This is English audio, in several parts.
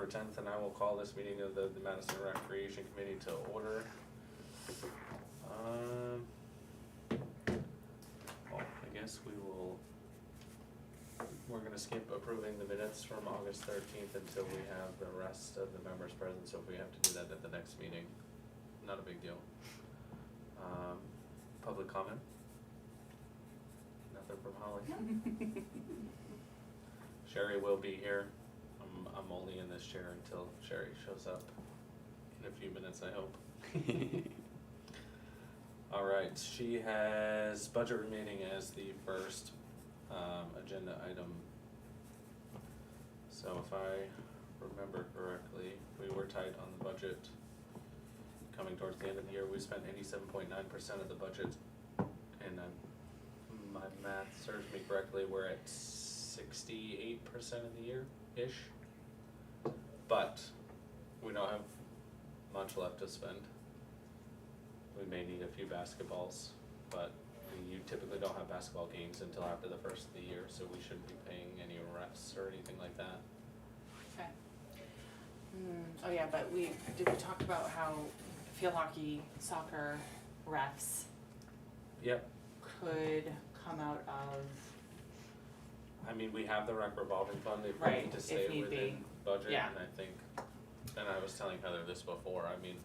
October 10th, and I will call this meeting of the Madison Recreation Committee to order. Well, I guess we're gonna skip approving the minutes from August 13th until we have the rest of the members present, so if we have to do that at the next meeting, not a big deal. Public comment? Nothing from Holly? Sherry will be here. I'm only in this chair until Sherry shows up in a few minutes, I hope. Alright, she has budget remaining as the first agenda item. So if I remember correctly, we were tight on the budget. Coming towards the end of the year, we spent 87.9% of the budget, and my math serves me correctly, we're at 68% of the year-ish. But we don't have much left to spend. We may need a few basketballs, but you typically don't have basketball games until after the first of the year, so we shouldn't be paying any refs or anything like that. Okay. Oh yeah, but we talk about how field hockey, soccer refs Yep. could come out of, I mean, we have the rec revolving fund, if we Right, need to if stay need within be. budget, Yeah. and I think, and I was telling Heather this before, I mean,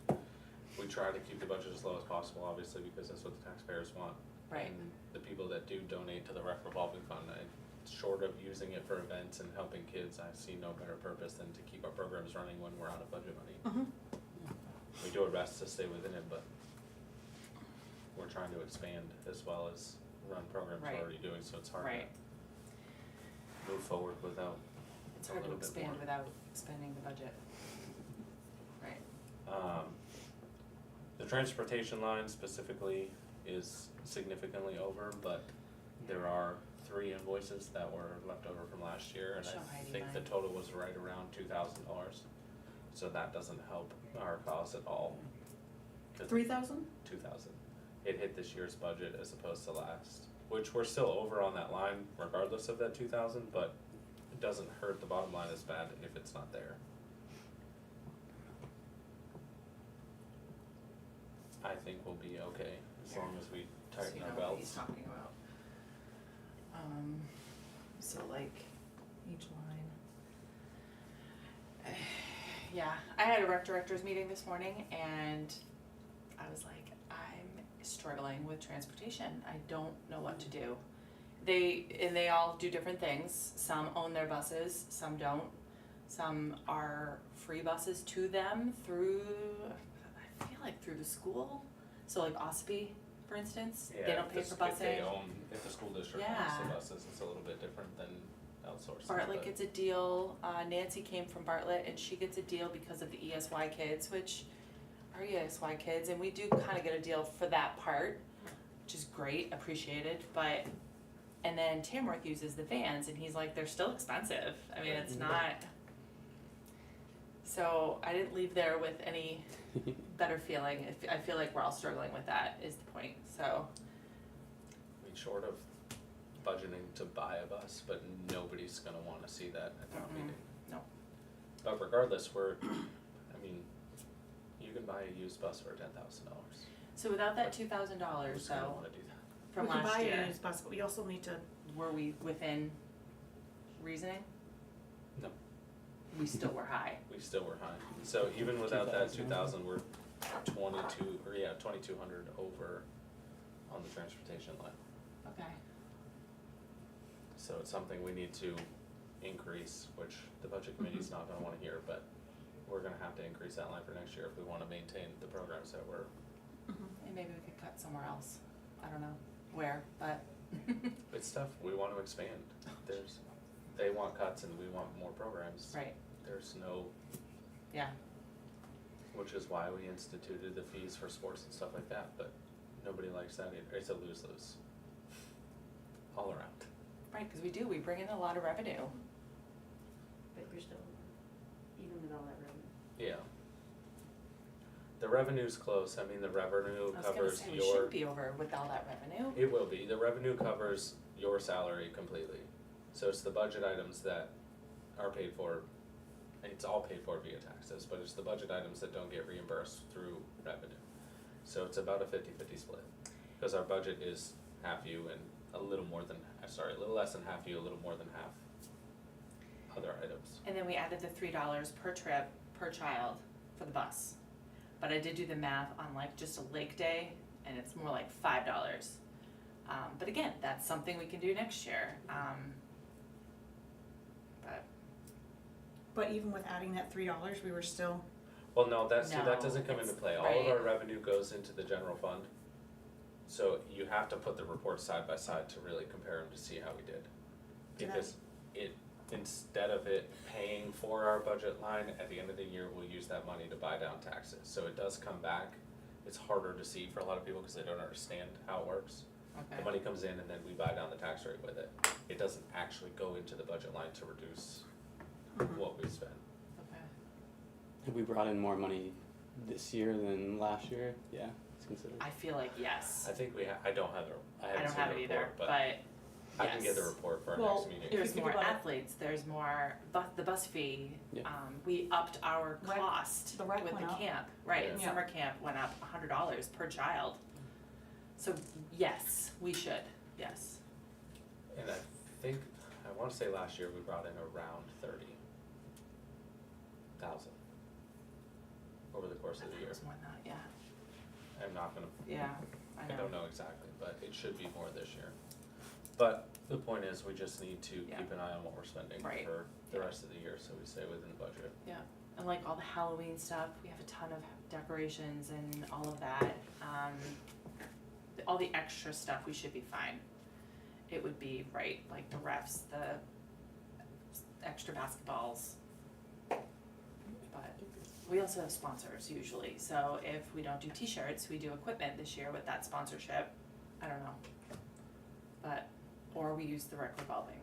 we try to keep the budget as low as possible, obviously, because that's what the taxpayers want. Right. And the people that do donate to the rec revolving fund, short of using it for events and helping kids, I see no better purpose than to keep our programs running when we're out of budget money. We do our best to stay within it, but we're trying to expand as well as run programs we're Right. already doing, so it's hard right, to move forward without it's a hard to little bit expand more. without expanding the budget. Right, The transportation line specifically is significantly over, but there are 3 invoices that were left over from last year, and Show I Heidi think the mine. total was right around $2,000. So that doesn't help our cause at all. 'Cause 3,000? 2,000. It hit this year's budget as opposed to last, which we're still over on that line regardless of that 2,000, but it doesn't hurt the bottom line as bad if it's not there. I think we'll be okay as long as we so tighten you our know what he's belts. talking about. So like each line. Yeah, I had a rec directors meeting this morning and I was like, I'm struggling with transportation. I don't know what to do. They all do different things. Some own their buses, some don't. Some are free buses to them through, I feel like through the school. So like Ospey, for instance, they don't pay for busing. If the school district owns Yeah. the buses, it's a little bit different than outsourcing. Bartlett but- gets a deal, Nancy came from Bartlett and she gets a deal because of the ESY kids, which are ESY kids, and we do kinda get a deal for that part, which is great, appreciated, but, and then Tamworth uses the vans and he's like, they're still expensive, I mean, it's not. So I didn't leave there with any better feeling, I feel like we're all struggling with that is the point, so. I mean, short of budgeting to buy a bus, but nobody's gonna wanna see that at town meeting. No. But regardless, I mean, you can buy a used bus for $10,000. So without that $2,000 Who's gonna though, wanna do that? from We can last buy year. it as bus, but we also need to, Were we within reasoning? No. We still were high. We still were high. So even without that 2,000, we're 2,200 over on the transportation line. Okay. So it's something we need to increase, which the budget committee's not gonna wanna hear, but we're gonna have to increase that line for next year if we wanna maintain the programs that we're, And maybe we could cut somewhere else. I don't know where, but. it's tough, we wanna expand. They want cuts and we want more programs. Right, There's no, yeah, which is why we instituted the fees for sports and stuff like that, but nobody likes that either. It's a lose-lose. All around. right, cause we bring in a lot of revenue. But we're still, even with all that revenue. Yeah. The revenue's close, I mean, the revenue I was gonna covers say, we your, shouldn't be over with all that revenue. it will be, the revenue covers your salary completely. So it's the budget items that are paid for it's all paid for via taxes, but it's the budget items that don't get reimbursed through revenue. So it's about a 50-50 split, cause our budget is half you and a little less than half you, a little more than half other items. And then we added the $3 per trip per child for the bus. But I did do the math on like just a lake day, and it's more like $5. But again, that's something we can do next year. But even with adding that $3, we were still, Well, no, that No, doesn't come into it's- play. All of right. our revenue goes into the general fund. So you have to put the reports side by side to really compare them to see how we did. Did I- Because instead of it paying for our budget line, at the end of the year, we'll use that money to buy down taxes. So it does come back. It's harder to see for a lot of people because they don't understand how it works. The Okay. money comes in and then we buy down the tax rate with it. It doesn't actually go into the budget line to reduce what we spend. Okay. Have we brought in more money this year than last year? Yeah, it's considered. I feel like yes. I think I don't have I haven't don't seen have the it either, report, but I can get the yes. report for our Well, next meeting. If you There's think more about it- athletes, there's more, the bus fee, Yeah. we upped our Rec- cost the with rec the went up. camp, right, and Yeah. summer camp went up $100 per child. So yes, we should, yes. And I wanna say last year we brought in around 30,000 over the course I of the thought it year. was more than that, yeah, I'm not gonna, yeah, I don't know exactly, but it should be more this year. But the point is, we just need to Yeah. keep an eye on what we're spending Right. for the Yeah. rest of the year, so we stay within the budget. And like all the Halloween stuff, we have a ton of decorations and all of that, all the extra stuff, we should be fine. It would be, right, like the refs, the extra basketballs. But we also have sponsors usually, so if we don't do t-shirts, we do equipment this year with that sponsorship, I don't know. But, or we use the rec revolving.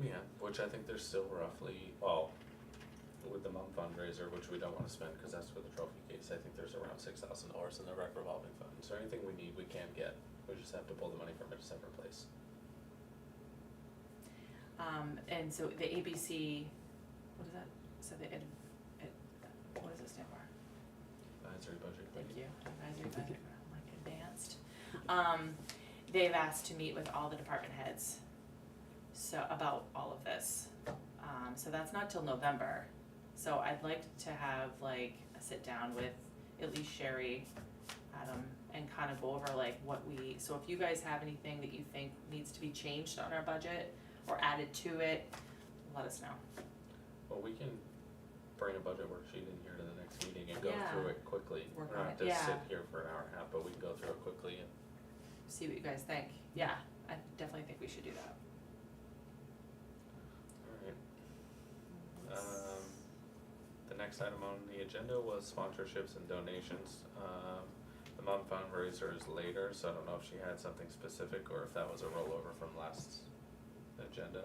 Yeah, which I think there's still roughly, well, with the mom fundraiser, which we don't wanna spend, cause that's for the trophy case, I think there's around $6,000 in the rec revolving fund, so anything we need, we can get, we just have to pull the money from a separate place. And so the ABC, what is that, so the what does it stand for? Advisory budget Thank committee. you, advisory budget, I'm like advanced. They've asked to meet with all the department heads, so about all of this. So that's not till November, so I'd like to have like a sit down with at least Sherry, Adam, and kind of go over like so if you guys have anything that you think needs to be changed on our budget or added to it, let us know. Well, we can bring a budget worksheet in here to the next meeting and go Yeah. through it quickly. Work We on don't have it, to yeah. sit here for an hour and a half, but we can go through it quickly and See what you guys think, yeah, I definitely think we should do that. alright. The next item on the agenda was sponsorships and donations. The mom fundraiser is later, so I don't know if she had something specific or if that was a rollover from last agenda.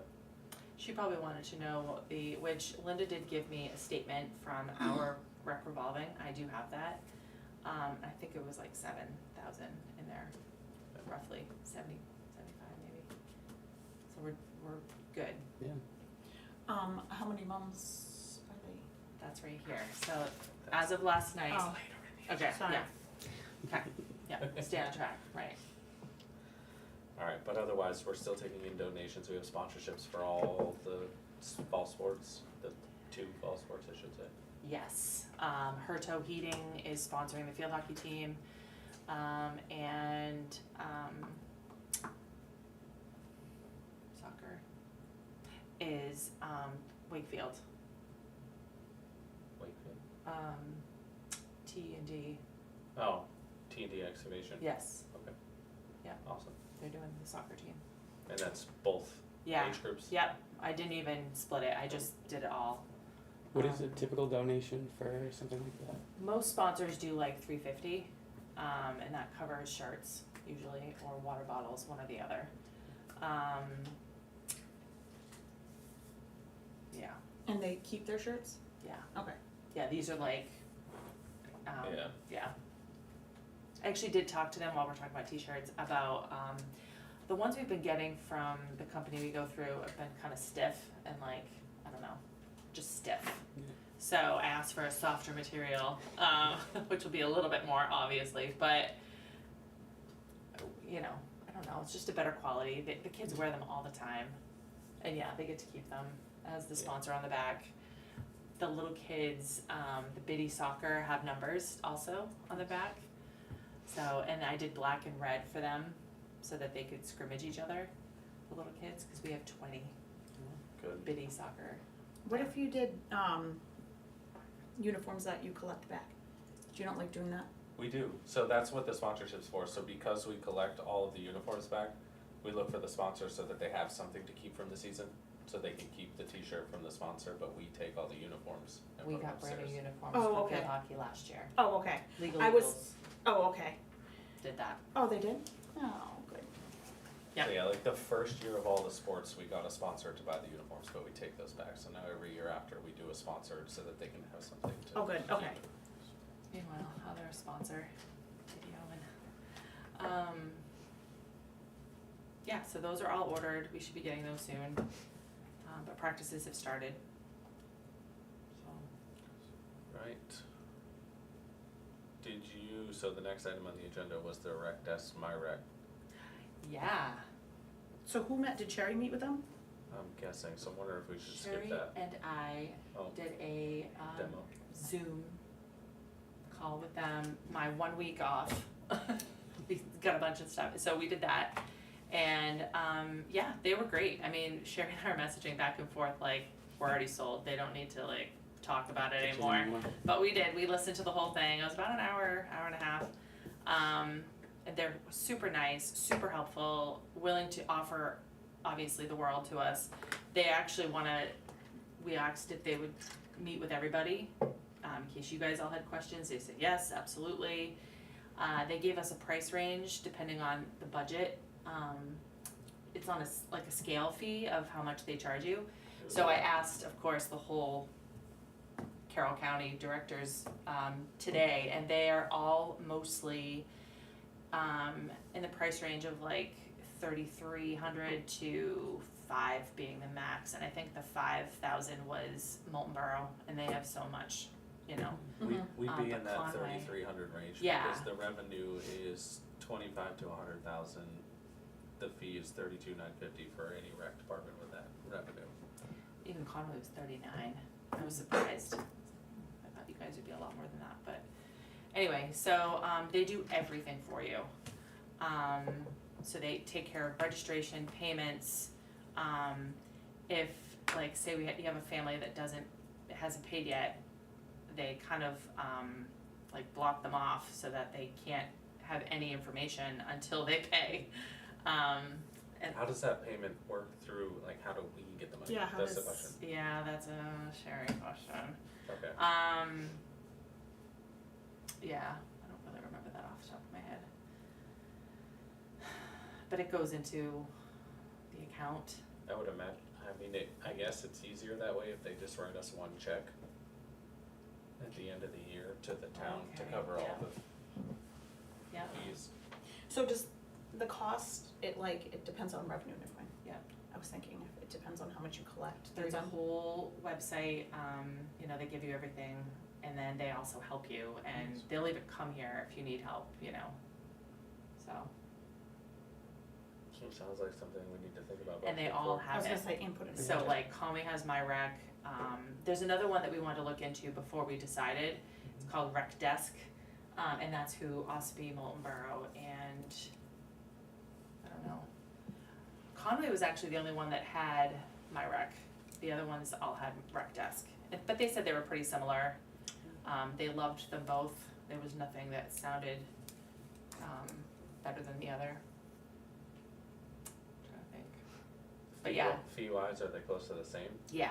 She probably wanted to know which Linda did give me a statement from our rec revolving, I do have that. I think it was like 7,000 in there, roughly 70, 75 maybe. So we're good, Yeah. how many mums are they? that's right here, so as of last night. Oh, Okay, sorry. yeah, okay, yeah, stay on track, right. Alright, but otherwise, we're still taking in donations, we have sponsorships for all the fall sports, the 2 fall sports, I should say. Yes, Herto Heating is sponsoring the field hockey team, and, soccer is, Wakefield, Wakefield. T&D, Oh, T&D excavation. yes, Okay. Yeah. Awesome, they're doing the soccer team. and that's both Yeah, age groups? yep, I didn't even split it, I just did it all. What is a typical donation for something like that? Most sponsors do like $350, and that covers shirts usually, or water bottles, one or the other. Yeah, And they keep their shirts? yeah, Okay. yeah, these are like, Yeah. yeah. I actually did talk to them while we're talking about t-shirts about, the ones we've been getting from the company we go through have been kind of stiff and like, I don't know. just stiff. Yeah. So I asked for a softer material, which will be a little bit more obviously, but you know, I don't know, it's just a better quality. The kids wear them all the time. And yeah, they get to keep them as the sponsor on the back. The little kids, the Biddy Soccer have numbers also on the back. So, and I did black and red for them so that they could scrimmage each other, the little kids, because we have 20 Good. Biddy Soccer. What if you did, uniforms that you collect back? Do you not like doing that? We do, so that's what the sponsorship's for, so because we collect all of the uniforms back, we look for the sponsor so that they have something to keep from the season, so they can keep the t-shirt from the sponsor, but we take all the uniforms and We put them got brand new upstairs. uniforms Oh, for okay. field hockey last year. Oh, okay. Legal I was- Eagles Oh, okay. did that. Oh, they did? Oh, good. Yeah. So yeah, like the first year of all the sports, we got a sponsor to buy the uniforms, but we take those back, so now every year after, we do a sponsor so that they can have something to. Oh, good, okay. keep. Meanwhile, other sponsor, video and, yeah, so those are all ordered, we should be getting those soon, but practices have started. So, Right. So the next item on the agenda was the rec desk, my rec, yeah, So who met, did Sherry meet with them? I'm guessing, so I wonder if we should skip Sherry that. and I Oh, did a, demo. Zoom call with them, my 1 week off. We got a bunch of stuff, so we did that. And yeah, they were great. I mean, Sherry and I are messaging back and forth like, we're already sold, they don't need to like talk about it Pictures anymore. But we did, we listened to the whole thing, it was about an hour, hour and a half. And they're super nice, super helpful, willing to offer obviously the world to us. They actually we asked if they would meet with everybody, in case you guys all had questions, they said yes, absolutely. They gave us a price range depending on the budget. It's on like a scale fee of how much they charge you. So I asked, of course, the whole Carroll County directors today, and they are all mostly in the price range of like 3,300 to 5 being the max, and I think the 5,000 was Molten Borough, and they have so much, you know. We'd be but in that Conway. 3,300 range, Yeah. because the revenue is 25 to 100,000. The fee is 32,950 for any rec department with that revenue. Even Conway was 39. I was surprised. I thought you guys would be a lot more than that, but anyway, so they do everything for you. So they take care of registration, payments. If like say you have a family that hasn't paid yet, they kind of like block them off so that they can't have any information until they pay. And How does that payment work through, like, how do we get the money? Yeah, how That's the does- question. yeah, that's a Sherry question. Okay. Yeah, I don't really remember that off the top of my head. But it goes into the account. I would imagine, I guess it's easier that way if they just write us one check at the end of the year to the town to Okay, cover all yeah. the Yeah, fees. So does the cost, it depends on revenue and everything? Yeah. I was thinking if it depends on how much you collect. there's a whole website, they give you everything, and then they also help you, and they'll even come here if you need help, so. So it sounds like something we need to think about. And they budgeting all for. I have was it. gonna say input it. So like Conway has my rec, there's another one that we wanted to look into before we decided, it's called Rec Desk, and that's who Ospey, Molten Borough, and I don't know. Conway was actually the only one that had my rec, the other ones all had Rec Desk, but they said they were pretty similar. They loved them both, there was nothing that sounded, better than the other. Trying to think, but yeah. Fee wise, are they close to the same? Yeah,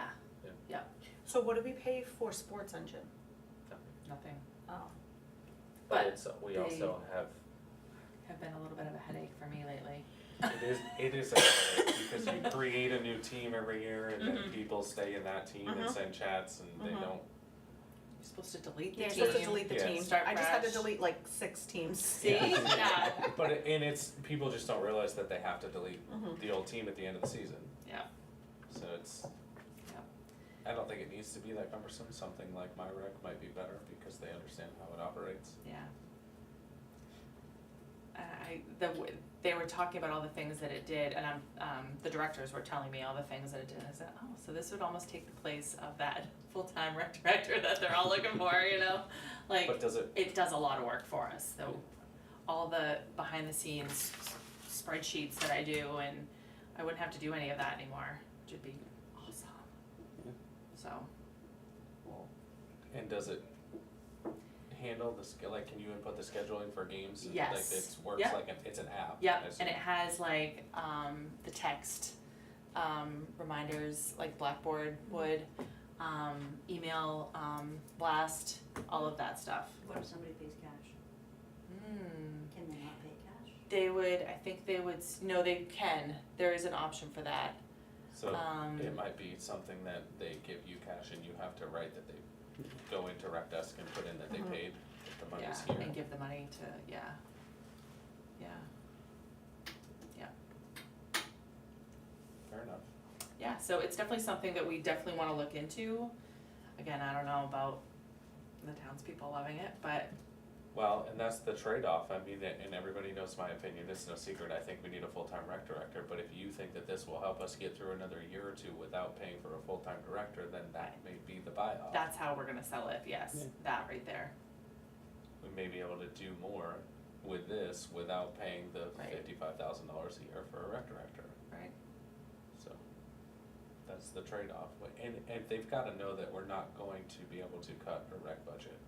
So what do we pay for Sports Engine? nothing. Oh, But it's, we also have been a little bit of a headache for me lately. it is a headache because you create a new team every year and then Mhm. people stay in that team and Mhm. send chats and they Mhm. don't. You're supposed to delete the yeah, team. you're supposed to delete the Yeah. team. Start I just had to fresh. delete like 6 teams. See? Yeah. But it's, people just don't realize that they have to delete Mhm. the old team at the end of the season. Yeah. So it's, Yep. I don't think it needs to be that cumbersome, something like my rec might be better because they understand how it operates. Yeah. They were talking about all the things that it did, and the directors were telling me all the things that it did. I said, oh, so this would almost take the place of that full-time rec director that they're all looking for, you know? Like, But does it, it does a lot of work for us, so all the behind-the-scenes spreadsheets that I do, and I wouldn't have to do any of that anymore, which would be awesome. Yeah. So, and does it handle the skill, like, can you input the scheduling for games? Yes. Like, it works Yep. like, it's an app? yep, I assume. and it has like, the text, reminders, like Blackboard would, email, blast, all of that stuff. What if somebody pays cash? Can they not pay cash? They would, I think they would, no, they can, there is an option for that. So Um, it might be something that they give you cash and you have to write that they go into rec desk and put in that they Mhm. paid, if the money's Yeah, here. and give the money to, yeah. Fair enough. Yeah, so it's definitely something that we definitely wanna look into. Again, I don't know about the townspeople loving it, but Well, and that's the trade-off, I mean, and everybody knows my opinion, it's no secret, I think we need a full-time rec director, but if you think that this will help us get through another year or two without paying for a full-time director, then that may be the buy-off. that's how we're gonna sell it, yes, Yeah. that right there. We may be able to do more with this without paying the Right. $55,000 a year for a rec director. Right. So, that's the trade-off, and they've gotta know that we're not going to be able to cut a rec budget.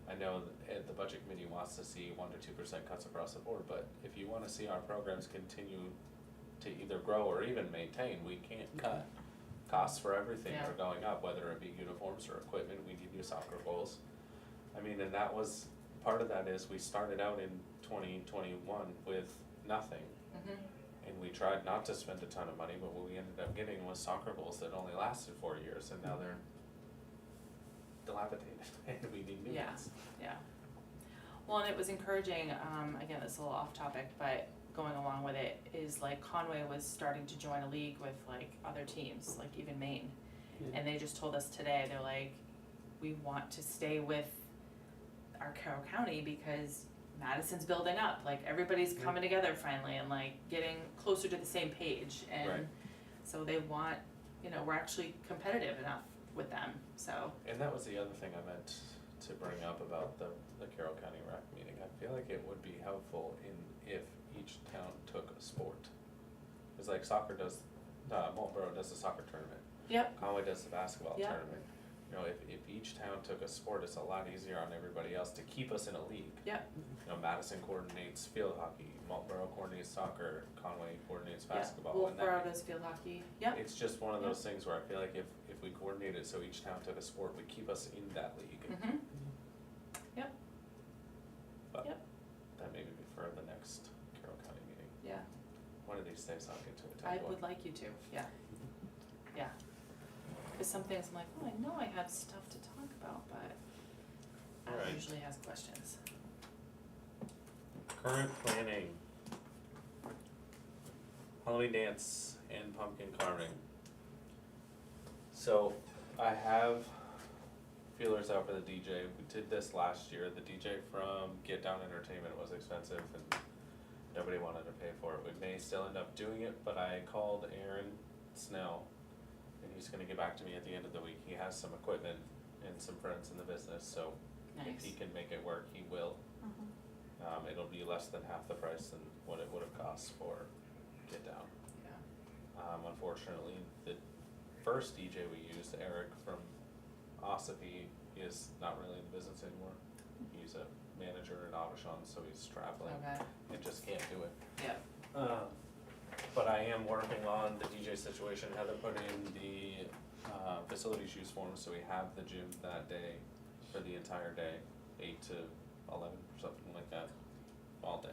I know the budget committee wants to see 1 to 2% cuts across the board, but if you wanna see our programs continue to either grow or even maintain, we can't cut. Costs for everything Yeah. are going up, whether it be uniforms or equipment, we need new soccer goals. I mean, and that was, part of that is we started out in 2021 with nothing. And we tried not to spend a ton of money, but what we ended up getting was soccer goals that only lasted 4 years, and now they're dilapidated, and we need new Yeah. ones. Yeah. Well, and it was encouraging, again, it's a little off topic, but going along with it is like Conway was starting to join a league with like other teams, like even Maine. Yeah. And they just told us today, they're like, we want to stay with our Carroll County because Madison's building up, like everybody's Yeah. coming together finally and like getting closer to the same page Right. and so they want, you know, we're actually competitive enough with them, so. And that was the other thing I meant to bring up about the Carroll County Rec meeting. I feel like it would be helpful if each town took a sport. Cause like soccer does, Marlboro does the soccer tournament. Yep. Conway does the basketball Yep. tournament. You know, if each town took a sport, it's a lot easier on everybody else to keep us in a league. Yep. You know, Madison coordinates field hockey, Marlboro coordinates soccer, Conway coordinates Yeah. basketball, and that Wolfboro does field hockey, yep, it's just one of those things where I feel like if we coordinate it so each town took a sport, we keep us in that league. mhm, But Yep. that may be for the next Carroll County meeting. yeah, One of these days I'll get to attend I one. would like you to, yeah, yeah. Cause some things I'm like, oh, I know I have stuff to talk about, but Alright. Adam usually has questions. Current planning. Halloween dance and pumpkin carving. So I have feelers out for the DJ. We did this last year. The DJ from Get Down Entertainment was expensive and nobody wanted to pay for it. We may still end up doing it, but I called Aaron Snell and he's gonna get back to me at the end of the week. He has some equipment and some friends in the business, so if Nice. he can make it work, he will. It'll be less than half the price than what it would have cost for Get Down. Yeah. Unfortunately, the first DJ we used, Eric from Ossipee, is not really in the business anymore. He's a manager in Aubuchon, so he's traveling Okay, and just can't do it. yeah, But I am working on the DJ situation. Heather put in the facilities use form, so we have the gym that day for the entire day, 8 to 11 or something like that, all day.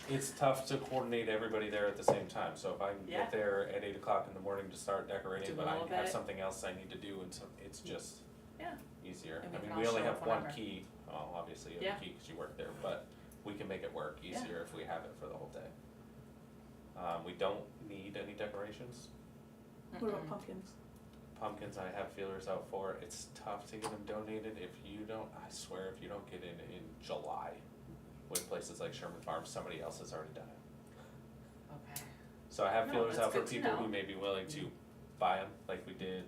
It's tough to coordinate everybody there at the same time, so if I can Yeah. get there at 8 o'clock in the morning to start decorating, Do a but I little have bit. something else I need to do, and so it's just Yeah. easier. And we I can mean, all we only show have up one whenever. key, well, obviously you Yeah. have a key because you work there, but we can make it work Yeah. easier if we have it for the whole day. We don't need any decorations. What about Mm-mm. pumpkins? Pumpkins I have feelers out for. It's tough to get them donated if you don't, I swear, if you don't get in July, with places like Sherman Farms, somebody else has already done it. Okay. So I have No, feelers that's out for good to people who know. may be willing to buy them, like we did,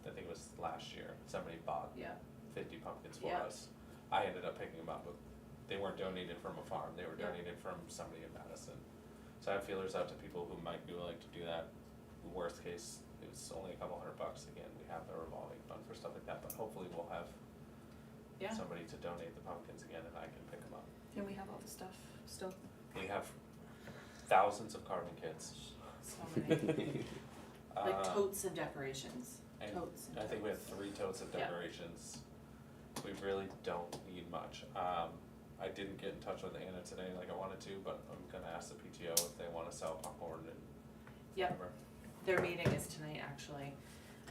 I think it was last year, somebody bought Yeah. 50 pumpkins for Yeah. us. I ended up picking them up, but they weren't donated from a farm, they were Yeah. donated from somebody in Madison. So I have feelers out to people who might be willing to do that. Worst case, it's only a couple $100 again, we have the revolving fund for stuff like that, but hopefully we'll have Yeah. somebody to donate the pumpkins again and I can pick them up. And we have all the stuff still. We have thousands of carving kits. So many. Like Uh, totes of decorations. and Totes and I think we have totes. 3 totes of Yeah. decorations. We really don't need much. I didn't get in touch with Anna today like I wanted to, but I'm gonna ask the PTO if they wanna sell popcorn and Yep. whatever. Their meeting is tonight, actually,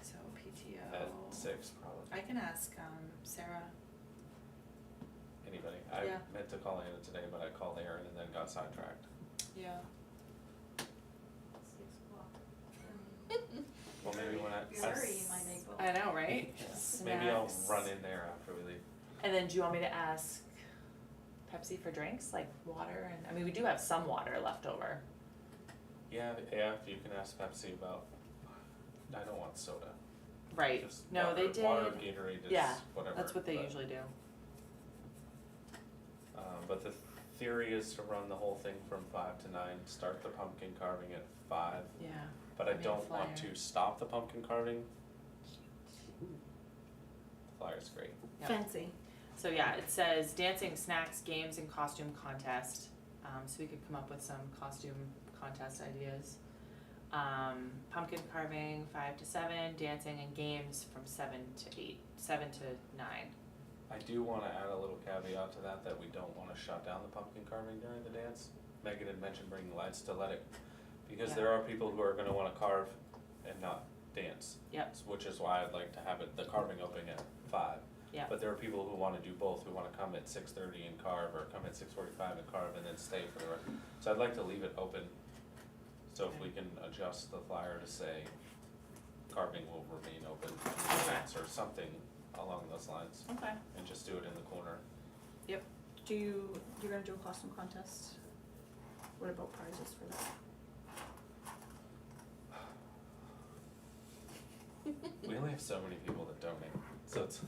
so PTO. At 6 probably, I can ask, Sarah. anybody. Yeah. I meant to call Anna today, but I called Aaron and then got sidetracked. Yeah. 6 o'clock. Well, maybe when I. Sorry, my neighbor. I know, right? Yeah, maybe I'll Snacks. run in there after we leave. And then do you want me to ask Pepsi for drinks, like water and, I mean, we do have some water left over. Yeah, if you can ask Pepsi about, I don't want soda. Right, Just no, they water- did. Water, Gatorade is Yeah, whatever. That's what they but- usually do. But the theory is to run the whole thing from 5 to 9, start the pumpkin carving at 5. Yeah. But I I mean, don't want flyer. to stop the pumpkin carving. The flyer's great. Yep. Fancy. So yeah, it says dancing, snacks, games, and costume contest. So we could come up with some costume contest ideas. Pumpkin carving 5 to 7, dancing and games from 7 to 8, 7 to 9. I do wanna add a little caveat to that we don't wanna shut down the pumpkin carving during the dance. Megan had mentioned bringing lights to let it, because Yeah. there are people who are gonna wanna carve and not dance. Yep. Which is why I'd like to have it, the carving opening at 5. Yeah. But there are people who wanna do both, who wanna come at 6:30 and carve, or come at 6:45 and carve and then stay for the rest. So I'd like to leave it open, so if we can adjust the flyer to say carving will remain open to dance or something along those lines, Okay. and just do it in the corner. You're gonna do a costume contest? What about prizes for that? We only have so many people that donate, so it's,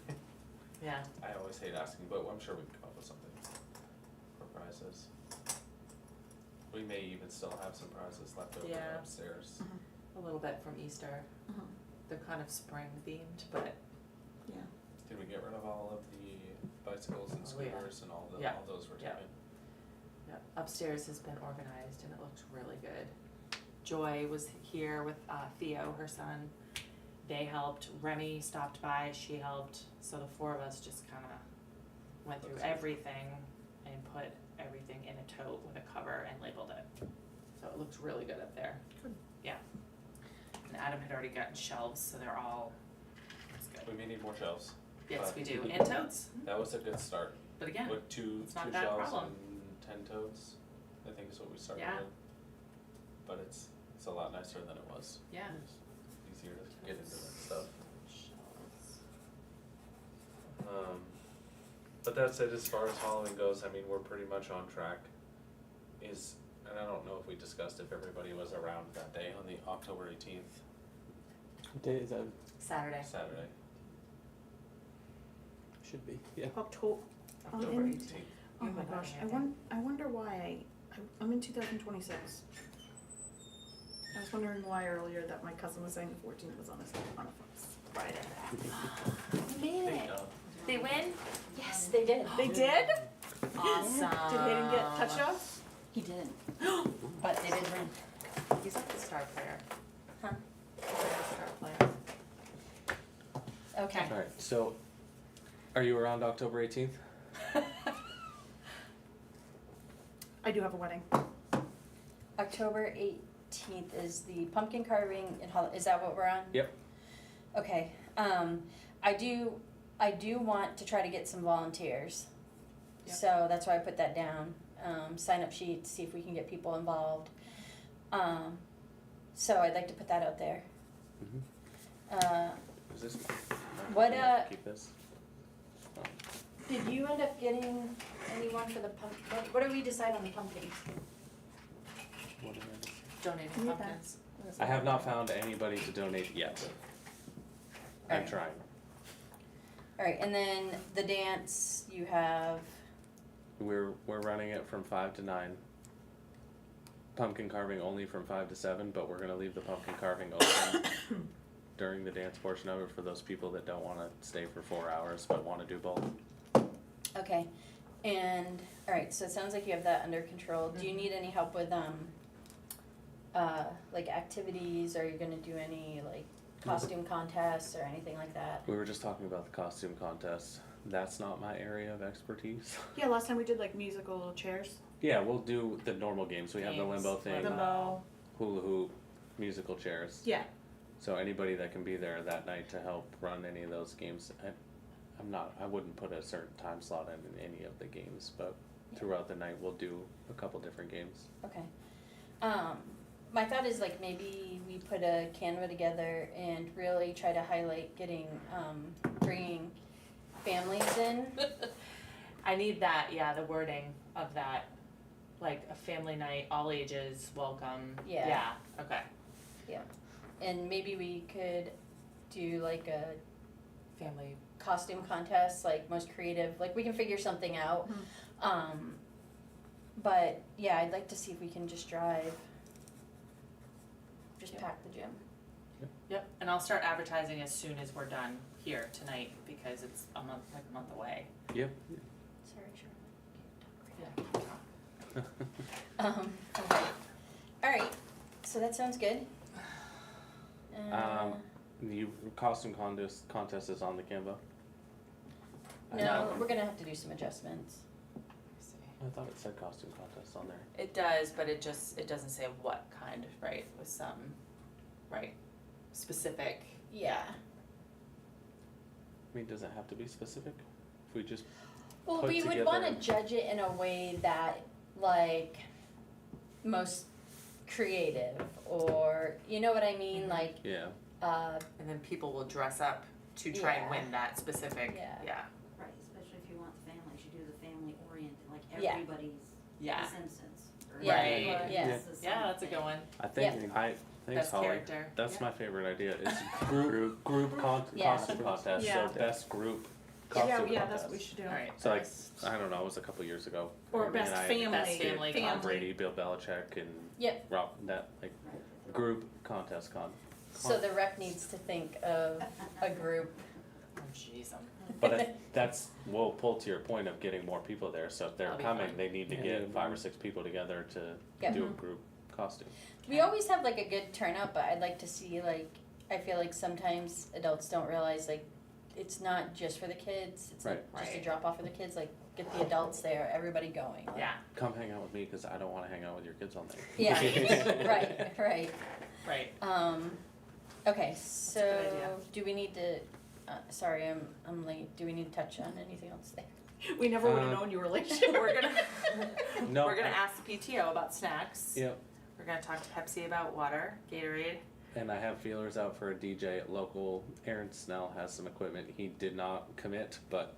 Yeah. I always hate asking, but I'm sure we can come up with something for prizes. We may even still have some prizes left over Yeah. upstairs. A little bit from Easter. Mhm. They're kind of spring themed, but Yeah. Did we get rid of all of the bicycles and Oh, yeah. scooters and all Yeah. all those were Yeah. taken? yeah, upstairs has been organized and it looks really good. Joy was here with Theo, her son. They helped. Remy stopped by. She helped. So the 4 of us just kind of went through Looks good. everything and put everything in a tote with a cover and labeled it. So it looks really good up there. Good. Yeah. And Adam had already gotten shelves, so they're all. It's good. We may need more shelves. Yes, but we do. And totes. That was a good start. But again, With two it's not a two bad shelves problem. and 10 totes, I think is what we started Yeah. with. But it's a lot nicer than it was. yeah. It's easier to get into that stuff. Shelves. But that said, as far as Halloween goes, I mean, we're pretty much on track. And I don't know if we discussed if everybody was around that day on the October 18th, What day is that? Saturday. Saturday. Should be, yeah. October. October in- 18th. Oh You're my my gosh, buddy, I wonder why I'm in 2026. I was wondering why earlier that my cousin was saying the 14th was on a Friday. We made Big it. dub. They win? Yes, they did. They did? Awesome. Did Hayden get touchdowns? He didn't, but they did win. He's like the star player. Huh? He's like the star player. Okay. Alright, so are you around October 18th? I do have a wedding. October 18th is the pumpkin carving and is that what we're on? Yep. Okay, I do want to try to get some volunteers. Yep. So that's why I put that down, sign up sheets, see if we can get people involved. So I'd like to put that out there. Is this? What, Keep this. did you end up getting anyone for the what did we decide on the pumpkins? What did I do? Donating Yeah. pumpkins. I have not found anybody to donate yet. I'm Alright. trying. Alright, and then the dance, you have, We're running it from 5 to 9. Pumpkin carving only from 5 to 7, but we're gonna leave the pumpkin carving open during the dance portion of it for those people that don't wanna stay for 4 hours but wanna do both. okay, and, alright, so it sounds like you have that under control. Do you need any help with, like activities, are you gonna do any like costume contests or anything like that? We were just talking about the costume contest. That's not my area of expertise. Yeah, last time we did like musical chairs. Yeah, we'll do the normal games. We have the Games, limbo thing, Limbo. hula hoop, musical chairs. Yeah. So anybody that can be there that night to help run any of those games, I wouldn't put a certain time slot in any of the games, but throughout the night we'll do a couple different games. Okay. My thought is like maybe we put a Canva together and really try to highlight getting, bringing families in. I need that, yeah, the wording of that, like a family night, all ages, welcome. Yeah. Yeah, okay. And maybe we could do like a Family, costume contest, like most creative, like we can figure something out. But yeah, I'd like to see if we can just drive, just pack the gym. yep, and I'll start advertising as soon as we're done here tonight, because it's a month away. Yep. Sorry, Charlotte. Okay. Alright, so that sounds good. The costume contest is on the Canva. No, we're gonna have to do some adjustments. I thought it said costume contest on there. It does, but it doesn't say what kind, right, with some, right, specific. Yeah. I mean, does it have to be specific? If we just Well, put we would together- wanna judge it in a way that, like, most creative, or, you know what I mean, like, yeah. And then people will dress up to try and Yeah. win that specific, Yeah. yeah. Right, especially if you want the family, you should do the family oriented, like Yeah. everybody's Yeah. The Simpsons. Or Yeah, Right. everybody's yeah. the Yeah, that's a something. good one. I think thanks Best Holly. character. That's Yeah. my favorite idea. It's group Yeah. costume contest. Yeah. So best group costume Yeah, contest. that's what we should do. Alright. So like I don't know, it was a couple years ago. Or Amy best and I family. Best family did Tom contest. Brady, Bill Belichick, and Yep. Rob that like group contest so the rep needs to think of a group. Oh, jeez, But we'll pull to your point of getting more people there. So if they're That'll be coming, fun. they need to Yeah. get 5 or 6 people together to Yep. do a group costume. We always have like a good turnout, but I'd like to see like, I feel like sometimes adults don't realize like, it's not just for the kids, it's not Right. just a Right. drop off for the kids, like, get the adults there, everybody going. like- yeah, Come hang out with me because I don't want to hang out with your kids all night. Yeah, right. right. Okay, a so, good idea. do we need to, sorry, I'm late, do we need to touch on anything else there? We never would have known you were late. We're gonna, No. we're gonna ask the PTO about snacks. Yep. We're gonna talk to Pepsi about water, Gatorade. And I have feelers out for a DJ at local. Aaron Snell has some equipment. He did not commit, but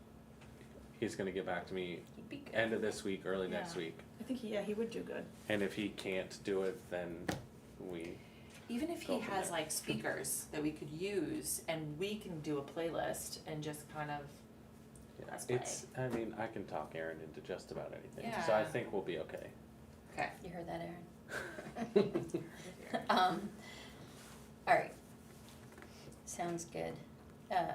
he's going to get back to me He'd be good. end of this week, early next Yeah. week. I think he would do good. And if he can't do it, then we. Even if Go he from has there. like speakers that we could use and we can do a playlist and just kind of press play. I mean, I can talk Aaron into just about anything. So I Yeah. think we'll be okay. Okay. You heard that, Aaron? Alright. Sounds good. Congrats.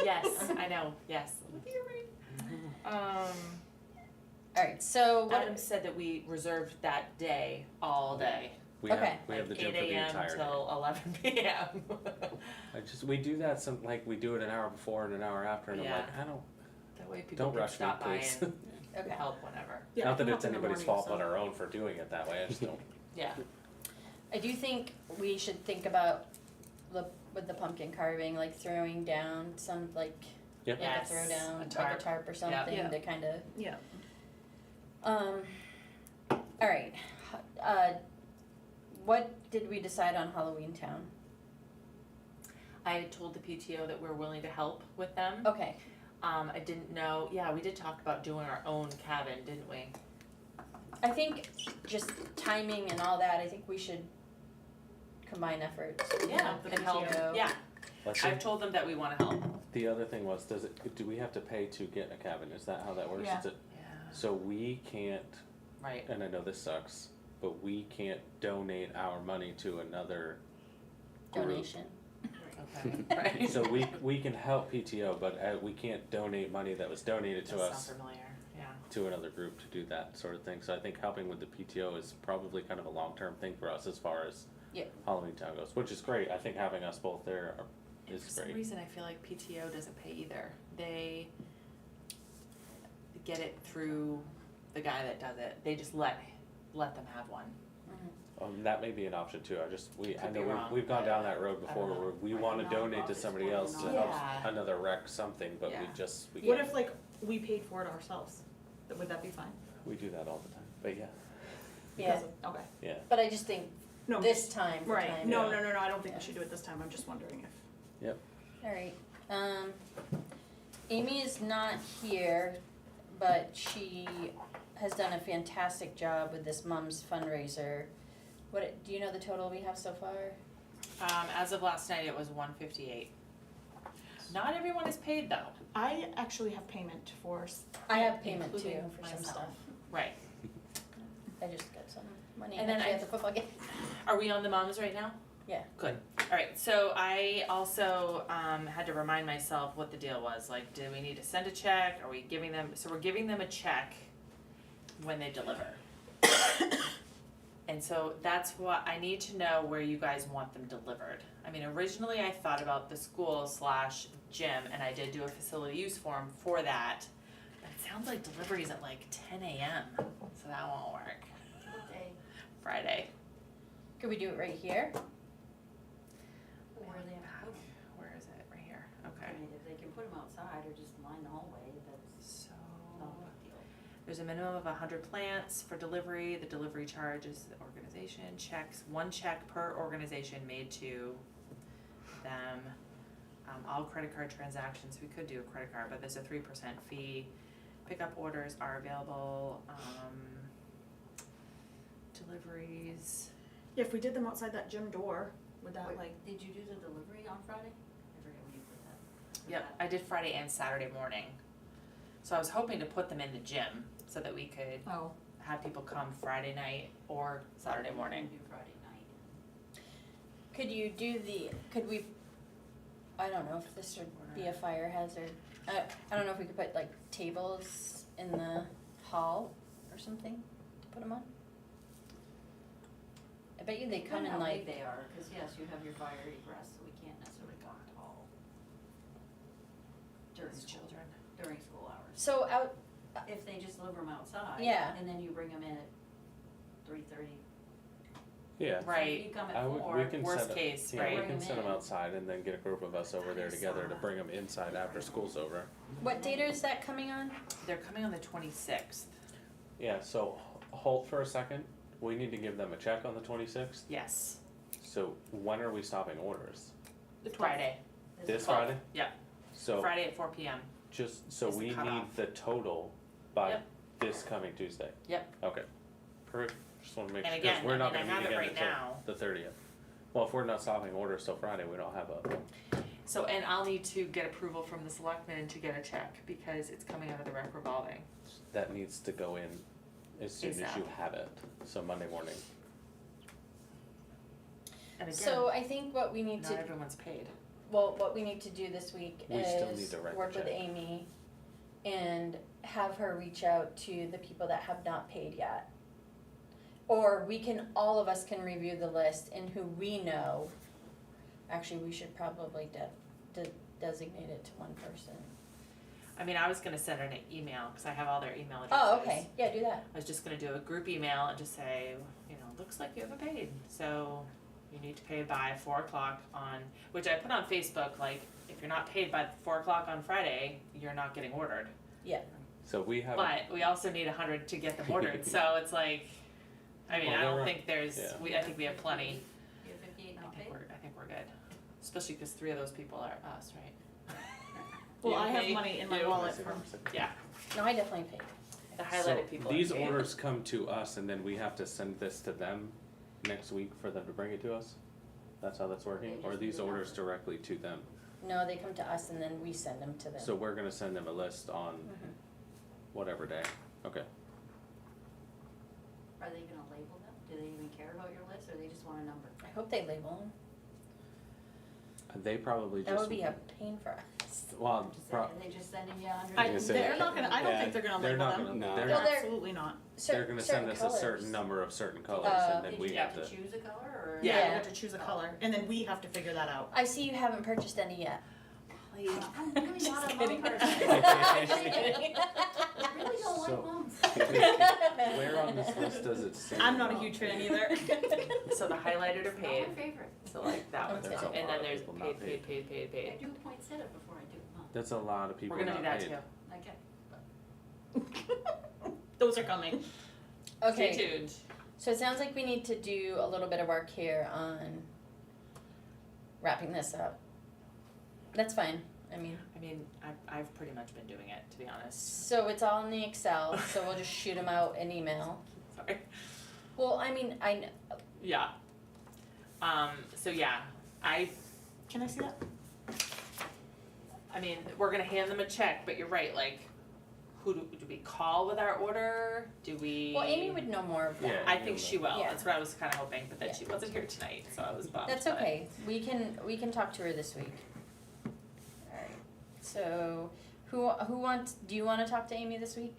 Yes, I know, yes. Alright, so what, Adam said that we reserved that day, all day. We Okay. have the Like gym for the 8 a.m. entire day. till 11 p.m. We do that we do it an hour before and an hour after, and Yeah. I'm like, I don't. That way people Don't can rush me, stop by please. and okay, help whenever. Yeah, Not that come it's up in the anybody's morning, fault so. but our own for doing it that way. I just don't. Yeah. I do think we should think about with the pumpkin carving, like throwing down some like, Yep. like Yes, a throw down, a like tarp. a tarp or something Yeah. to kinda, Yeah. alright. what did we decide on Halloween Town? I had told the PTO that we're willing to help with them. Okay, I didn't know, yeah, we did talk about doing our own cabin, didn't we? I think just timing and all that, I think we should combine efforts. Yeah, The and help, PTO. yeah, Let's I've told them that we wanna help. The other thing was, do we have to pay to get a cabin? Is that how that works? Yeah. Is it, Yeah. so we can't, Right, and I know this sucks, but we can't donate our money to another group. Donation. okay, right. So we can help PTO, but we can't donate money that was donated to That us sounds familiar, yeah. to another group to do that sort of thing. So I think helping with the PTO is probably kind of a long-term thing for us as far as Yep. Halloween Town goes, which is great. I think having us both there And is for some great. reason, I feel like PTO doesn't pay either. They get it through the guy that does it. They just let them have one. That may be an option too. I Could know be wrong, we've gone but down that road I before don't know. where we Like wanna a donate to nonprofit somebody support else to a help Yeah. another rec something, but we Yeah. just, we What can't. if like we paid for it ourselves? Would that be fine? We do that all the time, but yeah, Yeah, Because of- Okay. yeah. but I just think No, this time for right, timing. no, I don't think Yeah. we should do it this time, I'm just wondering if. Alright, Amy is not here, but she has done a fantastic job with this mom's fundraiser. Do you know the total we have so far? As of last night, it was 158. Not everyone is paid though. I actually have payment for, I have payment too Including for some myself. stuff. Right. I just got some money And then actually I- at the football game. Are we on the moms right now? Yeah. Good. Alright, so I also had to remind myself what the deal was. Like, do we need to send a check? Are we giving them, so we're giving them a check when they deliver. And so that's what, I need to know where you guys want them delivered. I mean, originally I thought about the school/gym and I did do a facility use form for that. But it sounds like delivery's at like 10 a.m., so that won't work. What day? Friday. Could we do it right here? Where are they at? Where is it? Right here, I okay. mean, if they can put them outside or just line the hallway, that's So, not a big deal. there's a minimum of 100 plants for delivery. The delivery charge is the organization. Checks, one check per organization made to them. All credit card transactions, we could do a credit card, but there's a 3% fee. Pickup orders are available. Deliveries. yeah, if we did them outside that gym door, would that Wait, like, did you do the delivery on Friday? I forget when you put that. Yep, I did Friday and Saturday morning. So I was hoping to put them in the gym so that we could oh, have people come Friday night or Saturday morning. Do Friday night. Could we, I don't know if this would be a fire hazard. I don't know if we could put like tables in the hall or something to put them on. I bet you they come Depending in how like, big they are, cause yes, you have your fire egress, so we can't necessarily walk tall. During As school, children. during school hours. so out, If they just deliver them outside. Yeah. And then you bring them in at 3:30. Yeah. Right. You come I at would, 4. we can Worst set up, case, yeah, right. we Bring can 'em send them in. outside and then get a group of us over there together to bring them inside after school's over. what date is that coming on? They're coming on the 26th. Yeah, so hold for a second. We need to give them a check on the 26th. Yes. So when are we stopping orders? the 12th. Friday. This 12th. Friday? Yep. So Friday at 4 p.m. just, so is the we need cutoff. the total by Yep. this coming Tuesday? Yep. Okay, perfect, just wanna make And sure, again, cause we're not I mean, gonna I meet have it again right until now. the 30th. Well, if we're not stopping orders till Friday, we don't have a, So, and I'll need to get approval from the selectmen to get a check because it's coming out of the rec revolving. that needs to go in as soon as you ASAP. have it, so Monday morning. And again, So I think what we need not to, everyone's paid. well, what we need to do this week We still need is to write the work with check. Amy and have her reach out to the people that have not paid yet. Or we can, all of us can review the list and who we know, actually, we should probably designate it to one person. I mean, I was gonna send an email because I have all their email addresses. Oh, okay, yeah, do that. I was just gonna do a group email and just say, you know, looks like you haven't paid, so you need to pay by 4 o'clock on, which I put on Facebook, like, if you're not paid by 4 o'clock on Friday, you're not getting ordered. So we have, But we also need 100 to get them ordered, so it's like, I mean, Well, I there don't are- think there's, yeah. I think we have plenty. You have 58 I not think paid? we're good, especially because 3 of those people are us, right? Well, You, I have me, money in my you. wallet from, Yeah, No, I definitely paid. the highlighted people are These paid. orders come to us and then we have to send this to them next week for them to bring it to us? That's how that's working? They Or are just these do the orders number. directly to them? No, they come to us and then we send them to them. So we're gonna send them a list on Mhm. whatever day, okay. Are they gonna label them? Do they even care about your list, or they just want a number? I hope they label them. They probably That just, would be a pain for us. well, Just pro- are they just sending you 100? I, gonna say they're that. not gonna, I don't Yeah, think they're gonna they're label not them. gonna, No. they're Well, not, they're- Absolutely not. they're gonna send us a certain colors. number of certain colors and then Did we you have have to. to choose a color, or? Yeah, Yeah. you have to choose a color, and then we have to figure that out. I see you haven't purchased any yet. I'm really Just not a mom kidding. person. Just kidding. I really don't So- like moms. Where on this list does it say? I'm not a huge fan either. So the highlighted are It's not paid, my favorite. so like that one's There's fine, a and lot then of there's people paid, not paid, paid, paid, I paid. do poinsettia before I do mom. That's a lot of people We're gonna not do paid. that too. Okay. Those are coming. Okay, Stay tuned. so it sounds like we need to do a little bit of work here on wrapping this up. That's fine, I mean, I've pretty much been doing it, to be honest. so it's all in the Excel, so we'll just shoot them out an email. Sorry. Well, I mean, Yeah. So yeah, Can I see that? I mean, we're gonna hand them a check, but you're right, like, who do we call with our order? Do we? well, Amy would know more of that. Yeah. I think she will, Yeah. that's what I was kinda hoping, but then Yeah. she wasn't here tonight, so I was bummed. That's but- okay, we can talk to her this week. Alright, so who wants, do you wanna talk to Amy this week?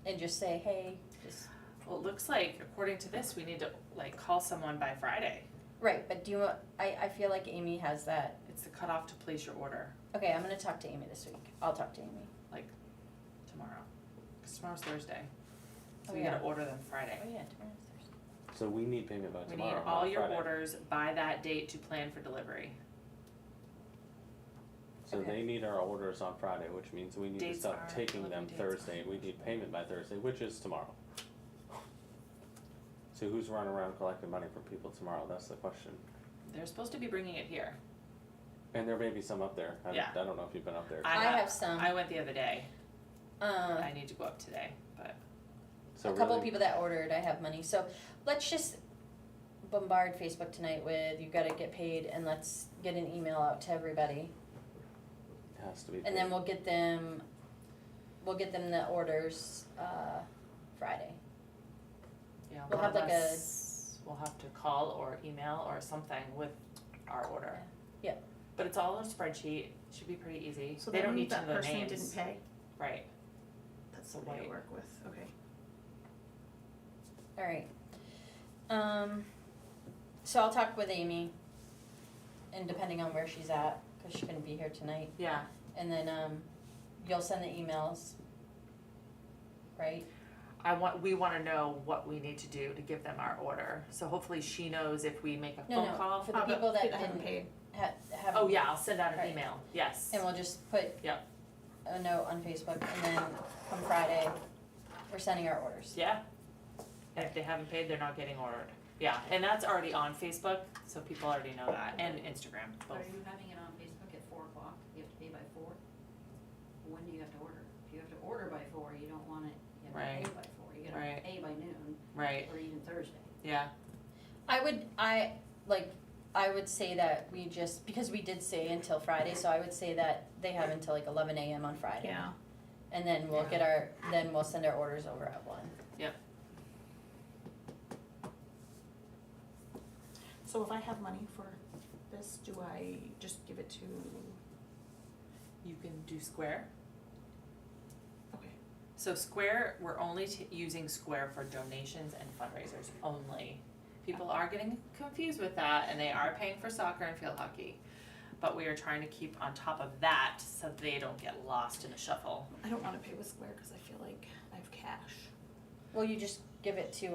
And just say, hey, just, Well, it looks like, according to this, we need to, like, call someone by Friday. right, but do you want, I feel like Amy has that, It's the cutoff to place your order, okay, I'm gonna talk to Amy this week, I'll talk to Amy. tomorrow, cause tomorrow's Thursday. So Oh, we yeah. gotta order them Friday. Oh yeah, tomorrow's Thursday. So we need payment by We tomorrow, need all not your Friday. orders by that date to plan for delivery. So Okay. they need our orders on Friday, which means we need to Dates start are- taking them delivery dates Thursday, we need payment by Thursday, which is tomorrow. So who's running around collecting money from people tomorrow, that's the question. They're supposed to be bringing it here. And there may be some up there, Yeah. I don't know if you've been up there. I have some. I went the other day. Uh, I need to go up today, but So a couple really- people that ordered, I have money, so let's just bombard Facebook tonight with, you gotta get paid, and let's get an email out to everybody. Has to be. And then paid. we'll get them the orders, Friday. yeah, We'll one have of like a- us will have to call or email or something with our order. Yeah. But it's all in a spreadsheet, should be pretty easy. So They that don't means need to that know the person names. didn't pay? Right, That's So somebody wait. I work with, okay. Alright. So I'll talk with Amy, and depending on where she's at, cause she couldn't be here tonight, yeah, and then, you'll send the emails, right? we wanna know what we need to do to give them our order, so hopefully she knows if we make a No, phone no, call. for the people that haven't didn't paid. have. Oh, yeah, I'll send out an Right. email, yes. And we'll just put Yep. a note on Facebook, and then come Friday, we're sending our orders. Yeah. And if they haven't paid, they're not getting ordered. Yeah, and that's already on Facebook, so people already know that, and Instagram, both. Are you having it on Facebook at 4:00? You have to pay by 4? When do you have to order? If you have to order by 4, you don't want it, you have to Right. pay by 4. You gotta Right. pay by noon, Right, or even Thursday. yeah, I would say that we just, because we did say until Friday, so I would say that they have until like 11 a.m. on Friday. Yeah. And then we'll get then we'll send our orders over at 1. So if I have money for this, do I just give it to, you can do Square. okay, So Square, we're only using Square for donations and fundraisers only. People are getting confused with that, and they are paying for soccer and field hockey. But we are trying to keep on top of that so they don't get lost in the shuffle. I don't wanna pay with Square cause I feel like I have cash. Well, you just give it to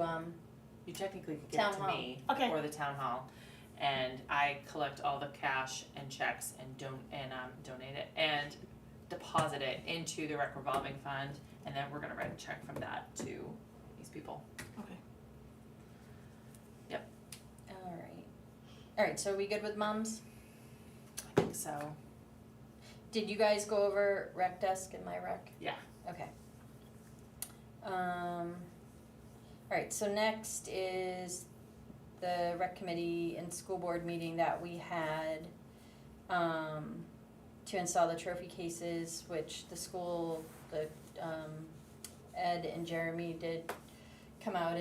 You technically could give Town it to hall. me Okay. or the town hall, and I collect all the cash and checks and donate it and deposit it into the rec revolving fund, and then we're gonna write a check from that to these people. Okay. Alright, so are we good with mums? I think so. Did you guys go over rec desk and my rec? Yeah. Okay. Alright, so next is the rec committee and school board meeting that we had, to install the trophy cases, which the school, Ed and Jeremy did come out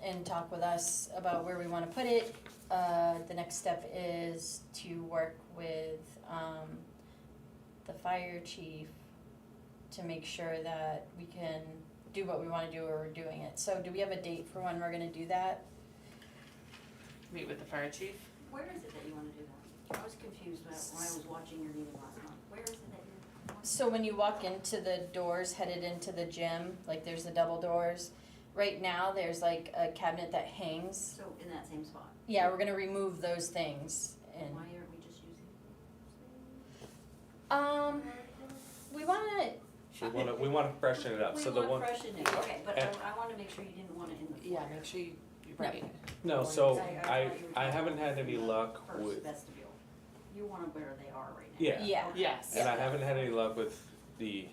and talk with us about where we wanna put it. The next step is to work with, the fire chief to make sure that we can do what we wanna do or we're doing it. So do we have a date for when we're gonna do that? Meet with the fire chief. Where is it that you wanna do that? I was confused when I was watching your meeting last month. Where is it that you're? So when you walk into the doors headed into the gym, like there's the double doors, right now there's like a cabinet that hangs. So in that same spot? Yeah, we're gonna remove those things and, Why aren't we just using? we wanna, We wanna freshen it up, so the We one. want fresh in it, okay, but And- I wanna make sure you didn't want it in the Yeah, foyer. make sure you're right. No, so I I thought you were talking haven't had any luck First with, vestibule. You want it where they are right now. yeah. yeah. Okay. Yes. And I haven't had any luck with the,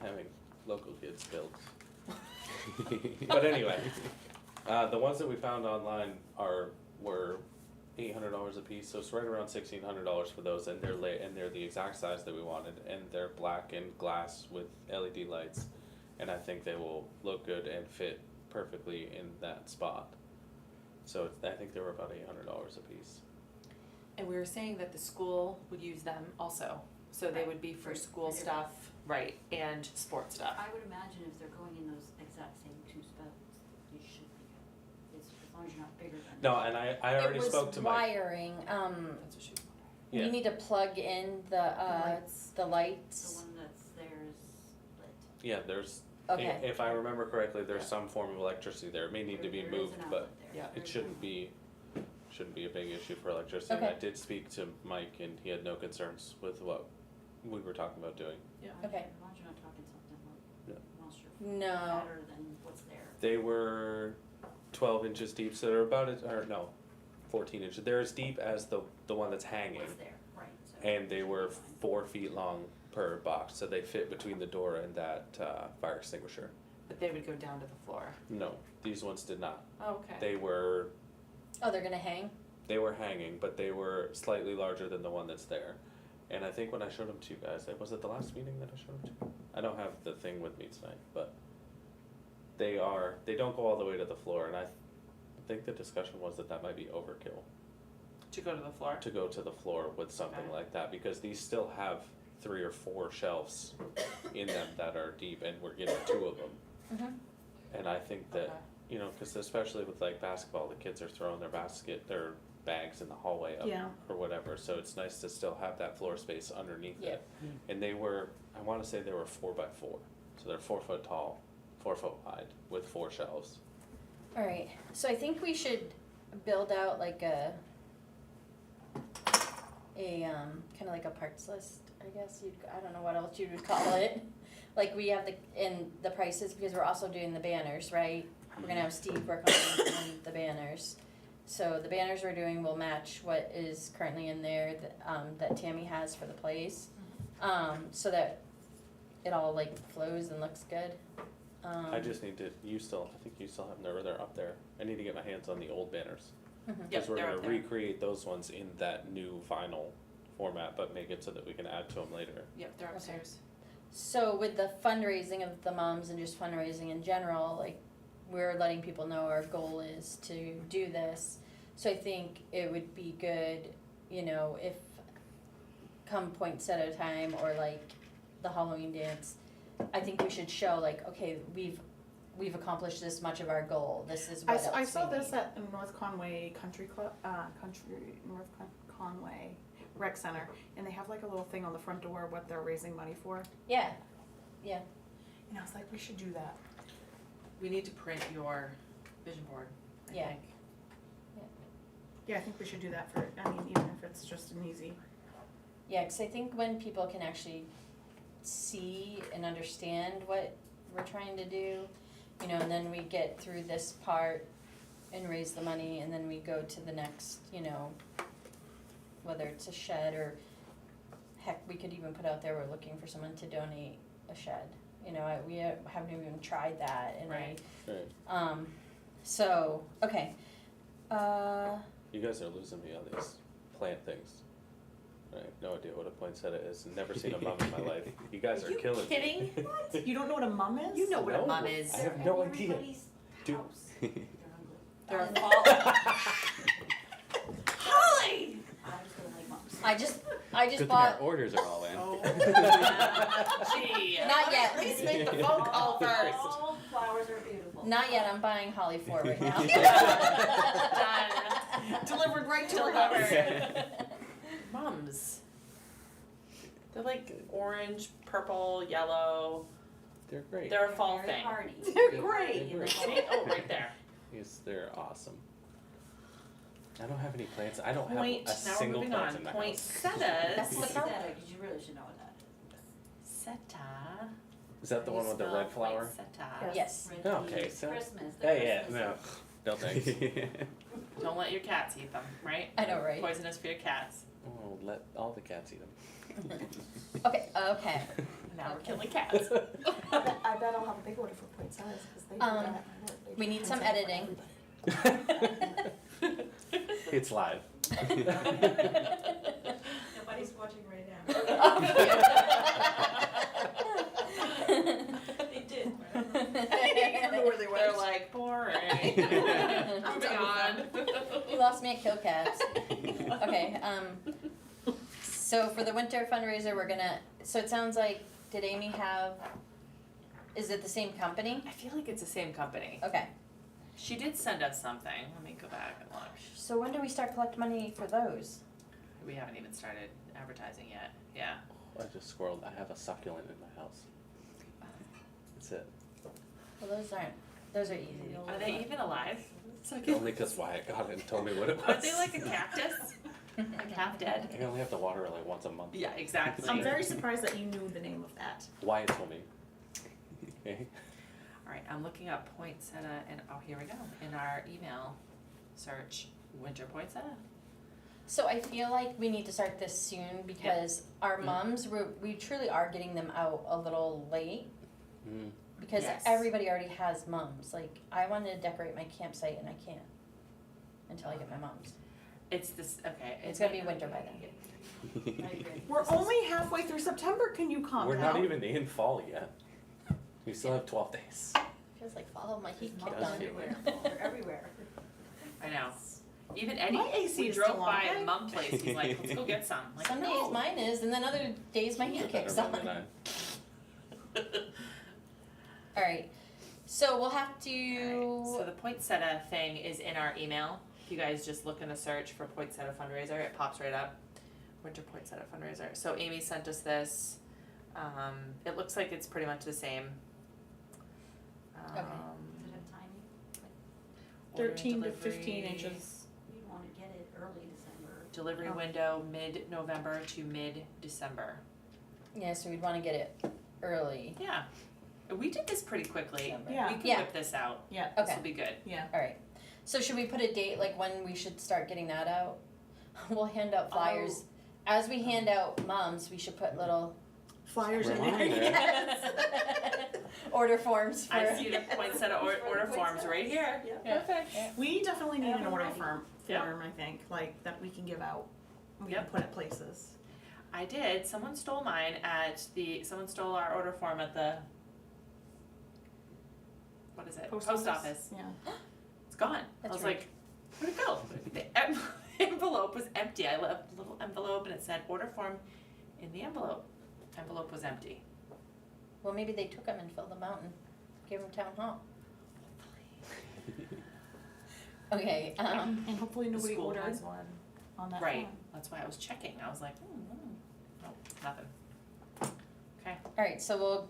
having local kids build. But anyway, the ones that we found online were $800 a piece, so it's right around $1,600 for those, and they're the exact size that we wanted, and they're black and glass with LED lights, and I think they will look good and fit perfectly in that spot. So I think they were about $800 a piece. And we were saying that the school would use them also, so they would be for school For stuff, right, and sports stuff. I would imagine if they're going in those exact same two spots, you should be good. It's, as long as you're not bigger than. No, and I already spoke to It was Mike. wiring, That's what she was Yeah. we need to plug in the lights. The lights, one that's there is lit. Yeah, there's, okay, if I remember correctly, there's Yeah. some form of electricity there. It may need to be There is moved, an but outlet there. Yeah. it There's shouldn't an be a big issue for electricity. And I Okay. did speak to Mike and he had no concerns with what we were talking about doing. Okay. As long as you're not talking something Yeah. else you're no, better than what's there. They were 12 inches deep, so they're about as, or no, 14 inches. They're as deep as the one that's hanging. What's there, right, so. And they were Fine. 4 feet long per box, so they fit between the door and that fire extinguisher. But they would go down to the floor. No, these ones did not. Oh, okay. They were they're gonna hang? hanging, but they were slightly larger than the one that's there. And I think when I showed them to you guys, was it the last meeting that I showed them to you? I don't have the thing with me tonight, but they don't go all the way to the floor, and I think the discussion was that might be overkill To go to the floor? to go to the floor with something Okay. like that, because these still have 3 or 4 shelves in them that are deep, and we're getting 2 of them. Mm-hmm. And I think that, Okay. cause especially with like basketball, the kids are throwing their bags in the hallway up Yeah. or whatever, so it's nice to still have that floor space underneath Yeah. it. And they were, I wanna say they were 4x4, so they're 4 foot tall, 4 foot wide, with 4 shelves. Alright, so I think we should build out like a kinda like a parts list, I guess I don't know what else you would call it. Like we have the prices, because we're also doing the banners, right? We're gonna have Steve work on the banners. So the banners we're doing will match what is currently in there that Tammy has for the place. So that it all like flows and looks good. I just need to, I think you still have them, they're up there, I need to get my hands on the old banners. Mhm. Yep, Cause we're they're gonna up there. recreate those ones in that new vinyl format, but make it so that we can add to them later. Yep, they're upstairs. So with the fundraising of the moms and just fundraising in general, like we're letting people know our goal is to do this. So I think it would be good, if come points at a time or like the Halloween dance, I think we should show like, okay, we've accomplished this much of our goal. This is what else I saw we this need. at the North Conway Conway Rec Center, and they have like a little thing on the front door what they're raising money for. Yeah, And I was like, we should do that. We need to print your vision board, I Yeah. think. Yeah, I think we should do that for, even if it's just an easy. yeah, 'cause I think when people can actually see and understand what we're trying to do, and then we get through this part and raise the money, and then we go to the next, whether it's a shed or, heck, we could even put out there, we're looking for someone to donate a shed. You know, we haven't even tried that, and Right. Right. so, okay, You guys are losing me on these plant things. I have no idea what a poinsettia is. Never seen a mum in my life. You guys are killing me. kidding? You don't know what a mum is? You know what a No, mum is. I have no They're idea. everybody's Dude. house. They're a ugly. fall. Holly! I'm just gonna like mums. I just Good thing bought, our orders are all in. Oh. Gee. Not yet. At least make the phone call first. All flowers are beautiful. not yet, I'm buying Holly 4 right now. Done. Delivered right to her house. Delivered. Mums. They're like orange, purple, yellow. They're great. They're a fall Very thing. hardy. They're They're great. great. See? Oh, right there. Yes, they're awesome. I don't have any plants. I don't Point. have a Now we're single moving plant on. in my That's house. the Poinsettias. count. Because you really should know what that is. Seta. Is that the one with the red flower? Poinsettia. Yes. Red Okay, leaves, so- Christmas, the Hey, yeah, Christmas. no. No thanks. Don't let your cats eat them, right? I know, right? Poisonous for your cats. Oh, let all the cats eat them. Okay, okay. Now we're Okay. killing cats. I bet I'll have a big order for poinsettias, because they do that at my work. They we do need some poinsettia for editing. everybody. It's live. Nobody's watching right They did. I didn't even know where they They're went. like, boring. Moving on. You lost me at Kill Cats. Okay, so for the winter fundraiser, we're gonna, so it sounds like, did Amy have, is it the same company? I feel like it's the same company. Okay, She did send us something. Let me go back and look. so when do we start collecting money for those? We haven't even started advertising yet. Yeah. I just squirreled. I have a succulent in my house. That's it. Well, those are easy. Are they even alive? Only because Wyatt got it and told me what it was. Are they like a cactus? Like half dead? I only have to water it like once a month. Yeah, exactly. I'm very surprised that you knew the name of that. Wyatt told me. Okay. All right, I'm looking up poinsettia and, oh, here we go, in our email search, winter poinsettia. So I feel like we need to start this soon because our mums, we truly are getting them out a little late. Mm. Because Yes. everybody already has mums. Like, I wanted to decorate my campsite and I can't until I get my mums. It's this, okay. It's gonna be winter by then. I agree. We're only halfway through September, can you calm We're down? not even in fall yet. We still have 12 days. Feels like fall, my heat Mums kicked on. everywhere, they're everywhere. I know. Even Eddie, My AC we is drove still on, by okay? a mum place, he's like, let's go get some. I'm like, Some no. days mine is, and then other days my heat You're better kicks man on. than I. Alright, so we'll have to, Alright, so the poinsettia thing is in our email. If you guys just look in a search for poinsettia fundraiser, it pops right up. Winter poinsettia fundraiser. So Amy sent us this. It looks like it's pretty much the same. Okay. Does it have timing? order 13 to delivery- 15 inches. You wanna get it early December. Delivery Oh. window mid-November to mid-December. yeah, so we'd wanna get it early. Yeah, we did this pretty quickly. December. Yeah. We can Yeah. whip this out. Yeah, This Okay. will be good. yeah. Alright, so should we put a date, like when we should start getting that out? We'll hand out flyers. As we hand out mums, we should put little Flyers in there. Reminder. Yes. order forms for. I see the poinsettia order forms right here. Yeah. Perfect. We definitely need an order Alrighty. form, Yep. I think, like, that we can give out. We Yep. can put at places. I did. Someone stole mine someone stole our order form at the, what is it? Post office. Yeah. It's gone. I That's was rude. like, where'd it go? The envelope was empty. I left a little envelope and it said order form in the envelope. Envelope was empty. Well, maybe they took them and filled them out and gave them town hall. Okay, And hopefully The nobody school ordered has one. on that Right. form. That's why I was checking. I was like, nope, nothing. Okay. alright, so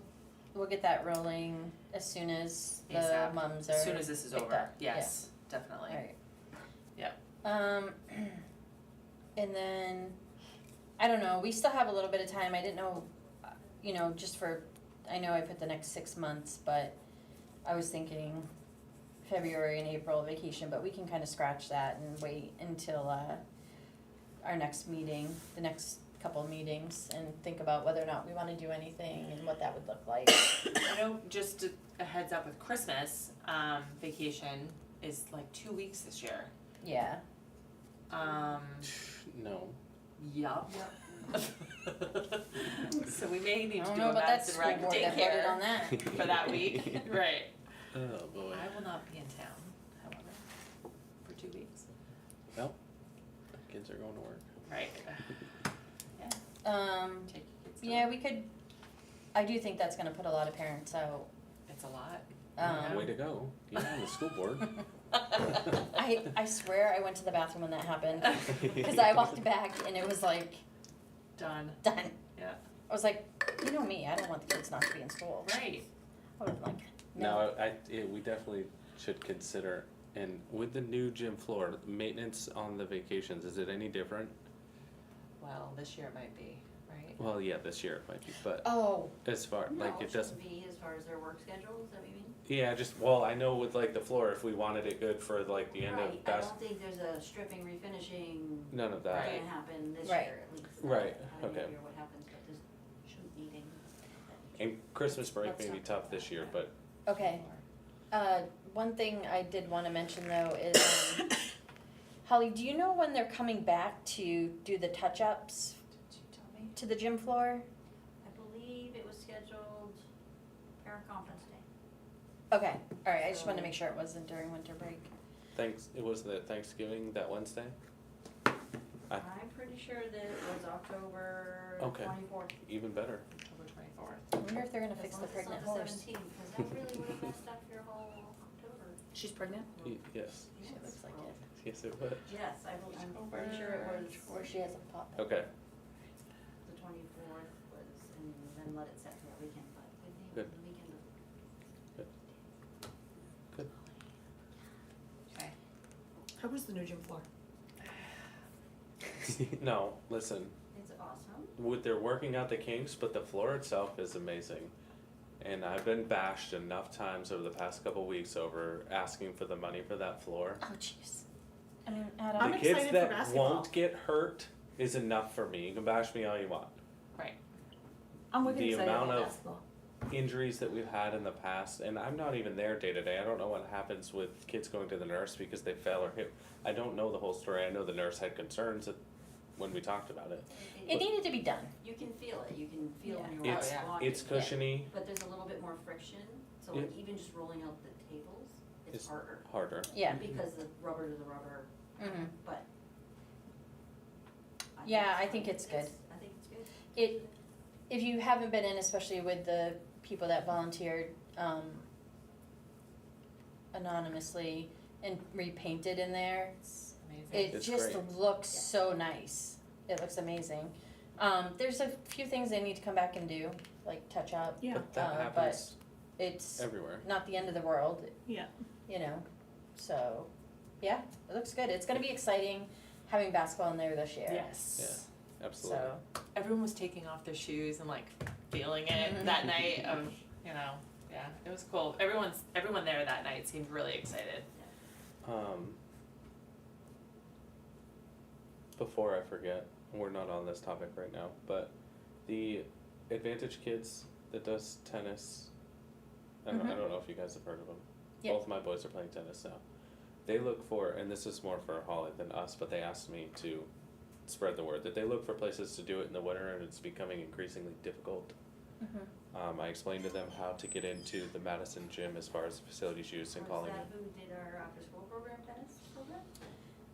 we'll get that rolling as soon as the ASAP. mums are. As soon as this is picked over. up. Yes, definitely. Alright. Yep. And then, I don't know, we still have a little bit of time, I didn't know, you know, just for, I know I put the next 6 months, but I was thinking February and April vacation, but we can kinda scratch that and wait until, our next meeting, the next couple of meetings, and think about whether or not we wanna do anything and what that would look like. I know, just a heads up with Christmas, vacation is like 2 weeks this year. Yeah, No. Yup. So we may need I to don't do know a about that Madison school rec board that voted daycare on that. for that week, right. Oh, boy. I will not be in town, however, for 2 weeks. Well, kids are going to work. Right. Yeah, take your kids to yeah, work. we could, I do think that's gonna put a lot of parents out. It's a lot. Way to go. You're on the school board. I swear I went to the bathroom when that happened, cause I walked back and it was like, Done, done. yeah, I was like, you know me, I don't want the kids not to be in school. right. I would like, no. No, we definitely should consider, and with the new gym floor, maintenance on the vacations, is it any different? Well, this year it might be, right? Well, yeah, this year it might be, but Oh, as far, No, like, it it doesn't, shouldn't be as far as their work schedule, is that what you mean? yeah, well, I know with like the floor, if we wanted it good for like the end of Right, I don't think there's a stripping, refinishing none of that. gonna happen this Right. year at least. Right, I don't okay. hear what happens, but this shouldn't need any. And Christmas break Let's may be not tough talk this about year, that. but okay. One thing I did wanna mention though is, Holly, do you know when they're coming back to do the touch-ups Did you tell me? to the gym floor? I believe it was scheduled parent conference day. Okay, alright, I just wanted to make sure it wasn't during winter break. it was the Thanksgiving that Wednesday? I'm pretty sure that it was October Okay. 24th. Even better. October 24th. I wonder if they're gonna fix As the long as it's pregnant not the horse. 17th, because that really would have messed up your whole October. She's pregnant? Yes, She looks like it. yes it would. Yes, I'm pretty sure it was, Or she has a pop. Okay, the 24th was, and then let it set for that weekend, but good thing Good. the weekend of Okay. How was the new gym floor? no, listen, It's awesome. they're working out the kinks, but the floor itself is amazing. And I've been bashed enough times over the past couple weeks over asking for the money for that floor. Oh jeez. I mean, Adam. I'm The excited kids for that basketball. won't get hurt is enough for me. You can bash me all you want. Right. I'm wicked The excited amount about of- basketball. Injuries that we've had in the past, and I'm not even there day to day. I don't know what happens with kids going to the nurse because they fell or hit. I don't know the whole story. I know the nurse had concerns when we talked about it. It needed to be done. You can feel it, you can feel when Yeah. you're Oh, yeah. walking. It's cushiony, But there's a little bit more friction, so like even just rolling out the tables, it's It's- harder. harder. Yeah. Because the rubber to the rubber, Mm-hmm. but. Yeah, I think it's good. I think it's good. If you haven't been in, especially with the people that volunteered, anonymously and repainted in there, Amazing. it It's just great. looks Yeah. so nice. It looks amazing. There's a few things they need to come back and do, like touch up. Yeah, But that but happens it's everywhere. not the end of the world, yeah. you know, so, yeah, it looks good. It's gonna be exciting having basketball in there this year. Yes. Absolutely. So, Everyone was taking off their shoes and like feeling it that night of, you know, yeah, it was cool. Everyone there that night seemed really excited. Before I forget, we're not on this topic right now, but the Advantage Kids that does tennis, I don't know if you guys have heard of them. Yep. Both my boys are playing tennis now. They look for, and this is more for Holly than us, but they asked me to spread the word that they look for places to do it in the winter, and it's becoming increasingly difficult. I explained to them how to get into the Madison gym as far as facilities use and calling Was it. that who did our after school program, tennis program?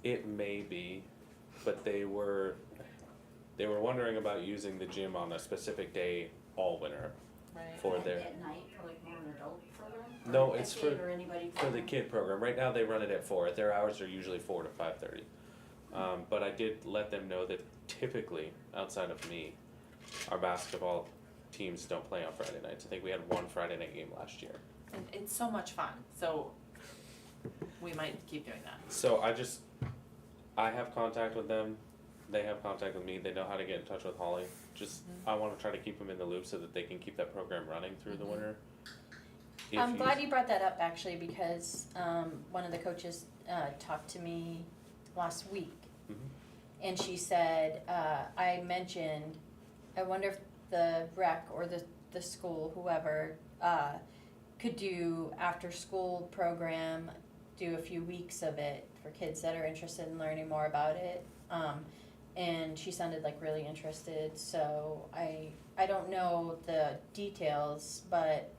It may be, but they were wondering about using the gym on a specific day all winter Right. for At- their, At night for like more of an adult program? Or No, a it's kid for- or anybody for the program? kid program. Right now they run it at 4. Their hours are usually 4 to 5:30. But I did let them know that typically, outside of me, our basketball teams don't play on Friday nights. I think we had one Friday night game last year. And it's so much fun, so we might keep doing that. So I have contact with them, they have contact with me, they know how to get in touch with Holly. Just, I wanna try to keep them in the loop so that they can keep that program running through the winter. If I'm glad you brought that up actually because one of the coaches talked to me last week Mhm. and she said, I mentioned, I wonder if the rec or the school, whoever, could do after-school program, do a few weeks of it for kids that are interested in learning more about it. And she sounded like really interested, so I don't know the details, but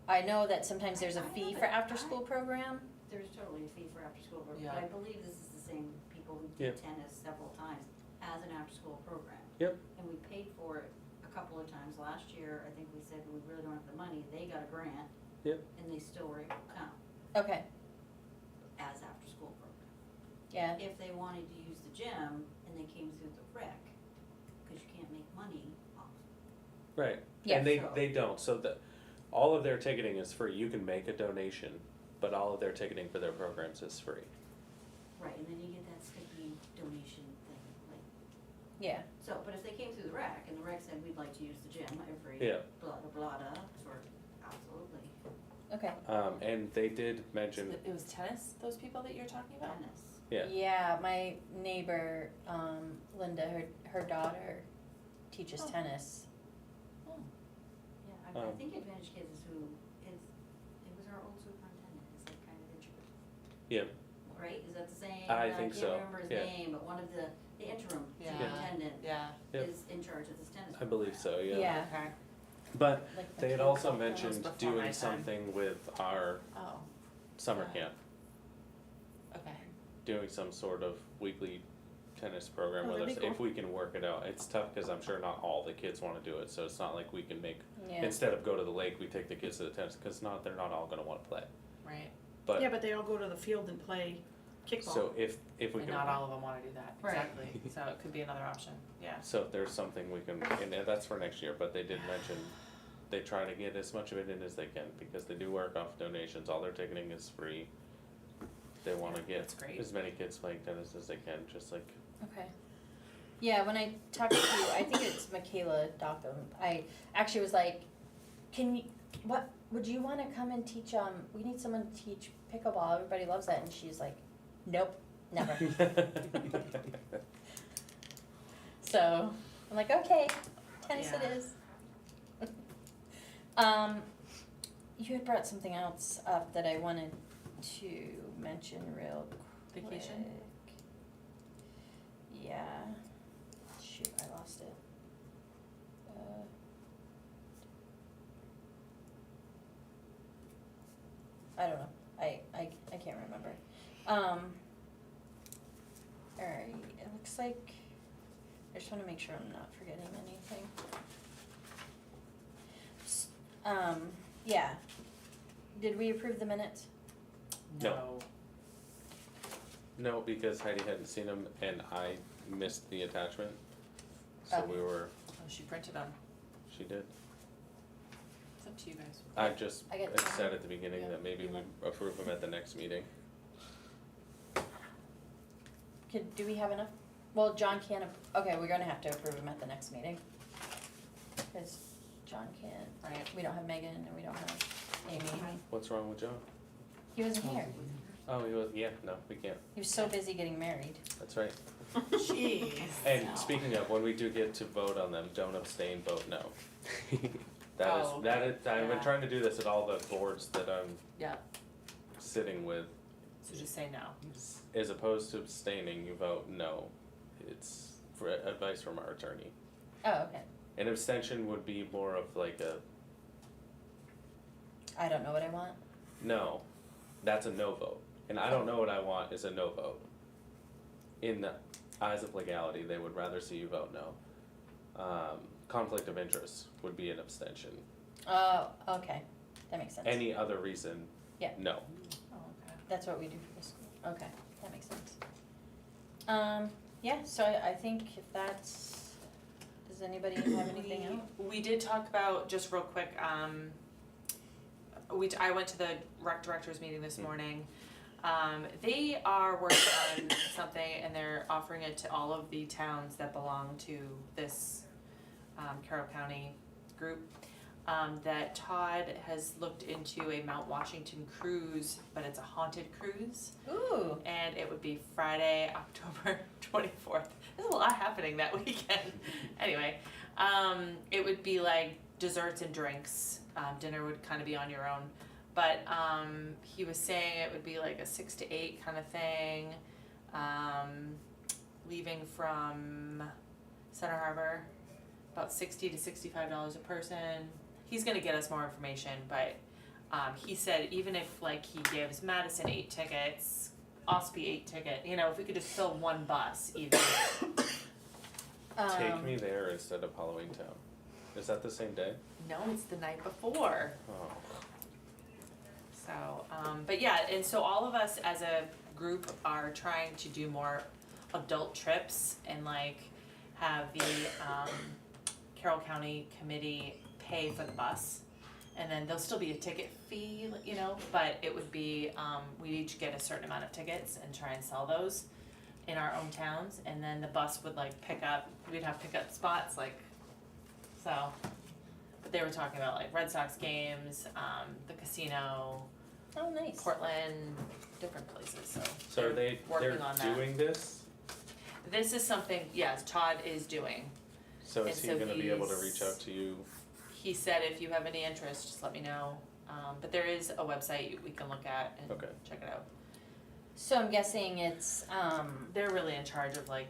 I know that sometimes there's a fee for after-school program. There's totally a fee for after-school program, Yeah. but I believe this is the same people who Yeah. did tennis several times as an after-school program. Yep. And we paid for it a couple of times last year. I think we said we really don't have the money. They got a grant. Yep. And they still were able to come Okay, as after-school program. yeah, If they wanted to use the gym and they came through the rec, cause you can't make money off. Right. Yeah. And So- they don't, so all of their ticketing is free, you can make a donation, but all of their ticketing for their programs is free. Right, and then you get that sticky donation thing, like, yeah, so, but if they came through the rec and the rec said, we'd like to use the gym every Yeah. blah, blah, blah, for, absolutely, okay. And they did mention, It was tennis, those people that you're talking about? tennis. yeah, Yeah, my neighbor, Linda, her daughter teaches Oh. tennis. Yeah, I Um, think Advantage Kids is who is, it was our old superintendent, is like kind of intro, yeah, right? Is that the same? I think so, can't remember his yeah. name, but one of the interim Yeah. superintendent Yeah, Yep. is in charge of this tennis I believe program. so, yeah. Yeah. okay, But Like they had Michaela also Falcone. was mentioned before my doing time. something with our oh, summer Yeah. camp, okay. doing some sort of weekly tennis program, Oh, whether that'd be if we can work it out. It's tough, cause I'm sure not all the kids wanna do it, so it's not like we can make, Yeah, instead of go to the lake, we take the kids to the tennis, cause they're not all gonna wanna play. Right, But, Yeah, but they all go to the field and play kickball. so if we and can. not all of them wanna do that, Right. exactly, so it could be another option, yeah. So if there's something we can, and that's for next year, but they did mention they try to get as much of it in as they can, because they do work off donations, all their ticketing is free. They wanna Yeah, get that's great. as many kids playing tennis as they can, just like, okay. Yeah, when I talked to, I think it's Michaela Dockham, I actually was like, would you wanna come and teach, we need someone to teach pickleball, everybody loves that, and she's like, nope, never. So, I'm like, okay, tennis it Yeah. is. You had brought something else up that I wanted to mention real quick. Vacation? Yeah. Shoot, I lost it. I don't know. I can't remember. Alright, it looks like, I just wanna make sure I'm not forgetting anything. Yeah. Did we approve the minutes? No. No, because Heidi hadn't seen them and I missed the attachment, so Oh. we were, Oh, she printed them, she did. it's up to you guys. I just I get said at the beginning Yeah. that maybe we approve them at the next meeting. Do we have enough? Well, John can't, okay, we're gonna have to approve him at the next meeting. Cause John can't, Right. we don't have Megan and we don't have Amy. What's wrong with John? He wasn't here. Oh, he was, yeah, no, we can't, He was so busy getting married. that's right. Jeez. And speaking of, when we do get to vote on them, don't abstain, vote no. Oh, That is, I've been yeah. trying to do this at all the boards that I'm Yeah, sitting with. so just say no. As opposed to abstaining, you vote no. It's for advice from our attorney. Oh, okay. An abstention would be more of like a, I don't know what I want. no, that's a no vote. And I don't know what I want is a no vote. In the eyes of legality, they would rather see you vote no. Conflict of interest would be an abstention. Oh, okay. That makes sense. Any other reason, Yeah. no. Oh, okay. That's what we do for the school. Okay, that makes sense. Yeah, so I think if that's, does anybody have anything else? We did talk about, just real quick, I went to the rec directors meeting this morning. They are working on something and they're offering it to all of the towns that belong to this, Carroll County group. That Todd has looked into a Mount Washington cruise, but it's a haunted cruise. Ooh, And it would be Friday, October 24th. There's a lot happening that weekend. Anyway, it would be like desserts and drinks. Dinner would kind of be on your own. But he was saying it would be like a 6 to 8 kind of thing. Leaving from Center Harbor, about $60 to $65 a person. He's gonna get us more information, but he said even if like he gives Madison 8 tickets, Ospey 8 ticket, you know, if we could just fill one bus even. Take me there instead of Halloween Town. Is that the same day? No, it's the night before. Oh. So, but yeah, and so all of us as a group are trying to do more adult trips and like have the Carroll County Committee pay for the bus. And then there'll still be a ticket fee, you know, but it would be, we'd each get a certain amount of tickets and try and sell those in our own towns. And then the bus would like pick up, we'd have pickup spots, like, so. But they were talking about like Red Sox games, the casino, Oh, nice. Portland, different places, so. So are they're working on that. doing this? This is something, yes, Todd is doing. So is And he so gonna be able to he's- reach out to you? He said if you have any interest, just let me know. But there is a website we can look at and Okay. check it out. So I'm guessing it's, They're really in charge of like,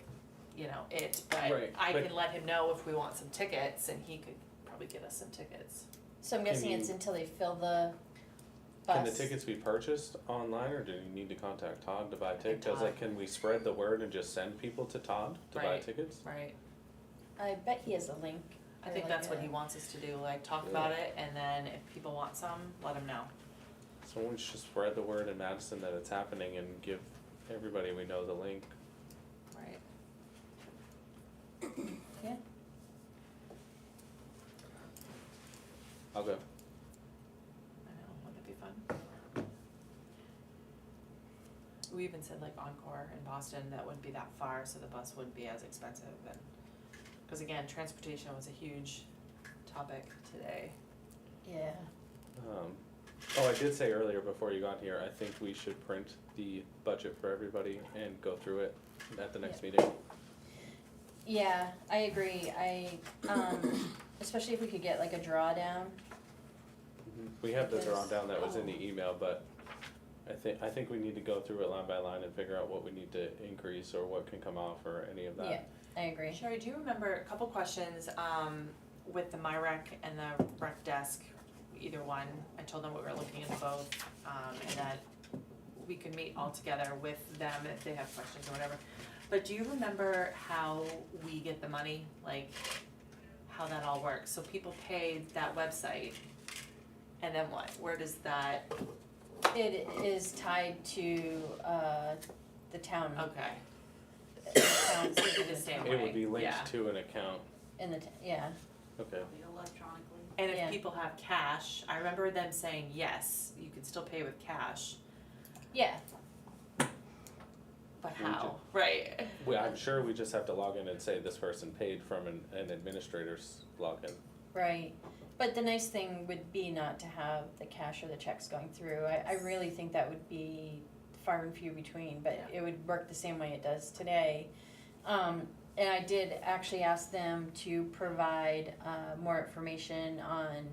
you know, it, but Right, I but- can let him know if we want some tickets and he could probably get us some tickets. so I'm guessing it's you- until they fill the bus. Can the tickets be purchased online, or do you need to contact Todd to buy tickets? Cause Todd. like, can we spread the word and just send people to Todd to buy Right. tickets? Right. I bet he has a link. I or think like that's what a- he wants us to do, like talk Yeah. about it and then if people want some, let him know. So we should spread the word in Madison that it's happening and give everybody we know the link. Right. Yeah. I'll go. I know, wouldn't it be fun? We even said like Encore in Boston, that wouldn't be that far, so the bus wouldn't be as expensive and, cause again, transportation was a huge topic today. Yeah. Oh, I did say earlier before you got here, I think we should print the budget for everybody and go through it at the next meeting. Yeah, I agree. Especially if we could get like a drawdown. We have the Because- drawdown that was in the email, but I think we need to go through it line by line and figure out what we need to increase or what can come off or any of that. Yeah, I agree. Sherry, do you remember a couple questions, with the MyRec and the rec desk, either one? I told them we were looking into both, and that we could meet all together with them if they have questions or whatever. But do you remember how we get the money, like how that all works? So people pay that website, and then what? Where does that, It is tied to, the town. okay, The town's It'd be the same It would be Yeah. linked to an account, in the, yeah. okay. Probably electronically. and if Yeah. people have cash, I remember them saying, yes, you can still pay with cash, Yeah, but We how? Right. I'm sure we just have to log in and say this person paid from an administrator's login. right. But the nice thing would be not to have the cash or the checks going through. I really think that would be far and few between, but it would work the same way it does today. And I did actually ask them to provide, more information on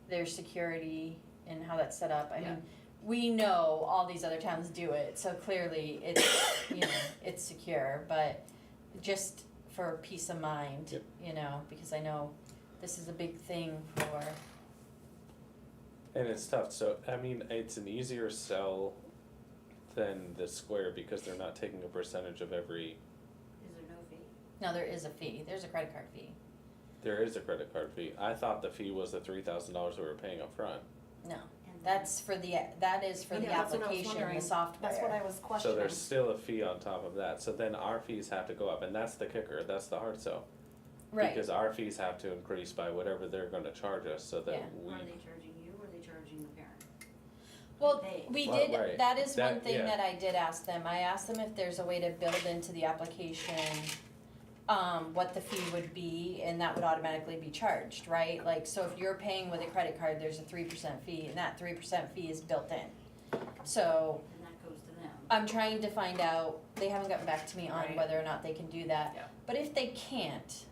their security and how that's set up. I Yeah. mean, we know all these other towns do it, so clearly it's, you know, it's secure, but just for peace of mind, Yep. you know, because I know this is a big thing for, And it's tough, so, I mean, it's an easier sell than the Square because they're not taking a percentage of every, Is there no fee? no, there is a fee, there's a credit card fee, there is a credit card fee. I thought the fee was the $3,000 we were paying up front. no, And that's for the, that is for the Yeah, that's what I was application, the wondering. software. That's what I was So questioning. there's still a fee on top of that, so then our fees have to go up, and that's the kicker, that's the hard sell. Right, Because our fees have to increase by whatever they're gonna charge us, so that Yeah. we, Are they charging you or are they charging the parent? well, They- we Well, did, right. that is one That- thing yeah. that I did ask them, I asked them if there's a way to build into the application, what the fee would be, and that would automatically be charged, right? Like, so if you're paying with a credit card, there's a 3% fee, and that 3% fee is built in. So, And that goes to them. I'm trying to find out, they haven't gotten back to me on Right. whether or not they can do that. Yeah. But if they can't,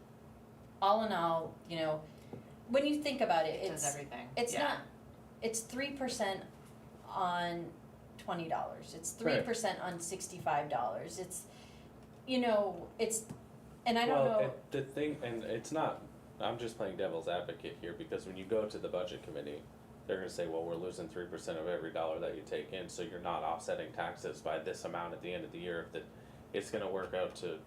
all in all, you know, when you think about it, It does it's, everything. it's Yeah. not, it's 3% on $20, it's 3% on $65, it's, you know, it's, and I don't know. Well, the thing, and it's not, I'm just playing devil's advocate here, because when you go to the budget committee, they're gonna say, well, we're losing 3% of every dollar that you take in, so you're not offsetting taxes by this amount at the end of the year, that it's gonna work out to,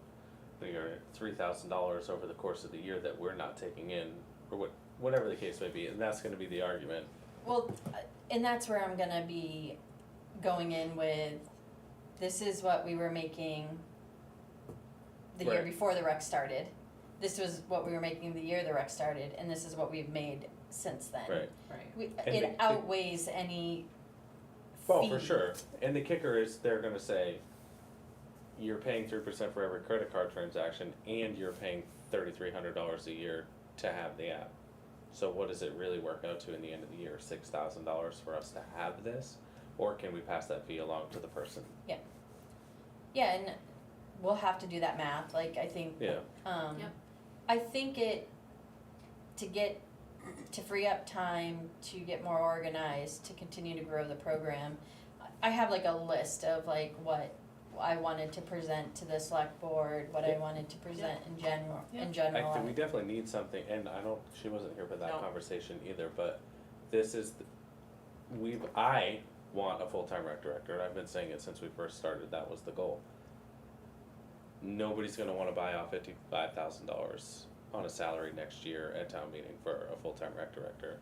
you know, $3,000 over the course of the year that we're not taking in, or whatever the case may be, and that's gonna be the argument. Well, and that's where I'm gonna be going in with, this is what we were making the year Right. before the rec started. This was what we were making the year the rec started, and this is what we've made since then. Right. Right. And It outweighs any Oh, for fee. sure, and the kicker is, they're gonna say, you're paying 3% for every credit card transaction, and you're paying $3,300 a year to have the app. So what does it really work out to in the end of the year, $6,000 for us to have this? Or can we pass that fee along to the person? Yeah, and we'll have to do that math, like, I think, Yeah, Yep. I think to free up time, to get more organized, to continue to grow the program, I have like a list of like what I wanted to present to the select board, what I Yeah. wanted to present in general, Yeah. I think we definitely need something, and she wasn't here for that No. conversation either, but this is, I want a full-time rec director, and I've been saying it since we first started, that was the goal. Nobody's gonna wanna buy off $55,000 on a salary next year at town meeting for a full-time rec director.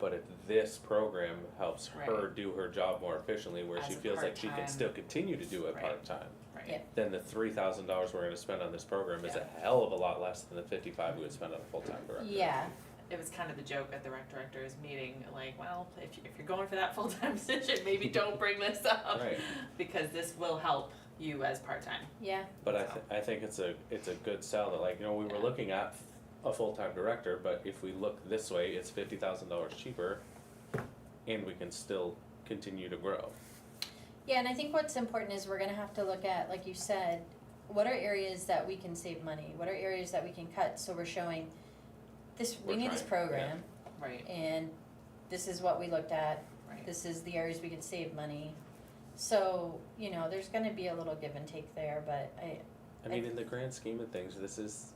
But if this program helps her Right. do her job more efficiently, where As she a feels like she can part-time. still continue to do it Right. part-time, Right. Yeah. then the $3,000 we're gonna spend on this program is a Yeah. hell of a lot less than the 55 we would spend on a full-time director. Yeah, It was kind of the joke at the rec directors meeting, like, well, if you're going for that full-time position, maybe don't bring this up. Right. Because this will help you as part-time. yeah, But So. I think it's a good sell, that, like, you know, we were Yeah. looking at a full-time director, but if we look this way, it's $50,000 cheaper, and we can still continue to grow. yeah, and I think what's important is we're gonna have to look at, like you said, what are areas that we can save money, what are areas that we can cut, so we're showing this, we We're need this trying, program, Right, and this is what we looked at, right. this is the areas we could save money. So, you know, there's gonna be a little give and take there, but I mean, in the grand scheme of things, this is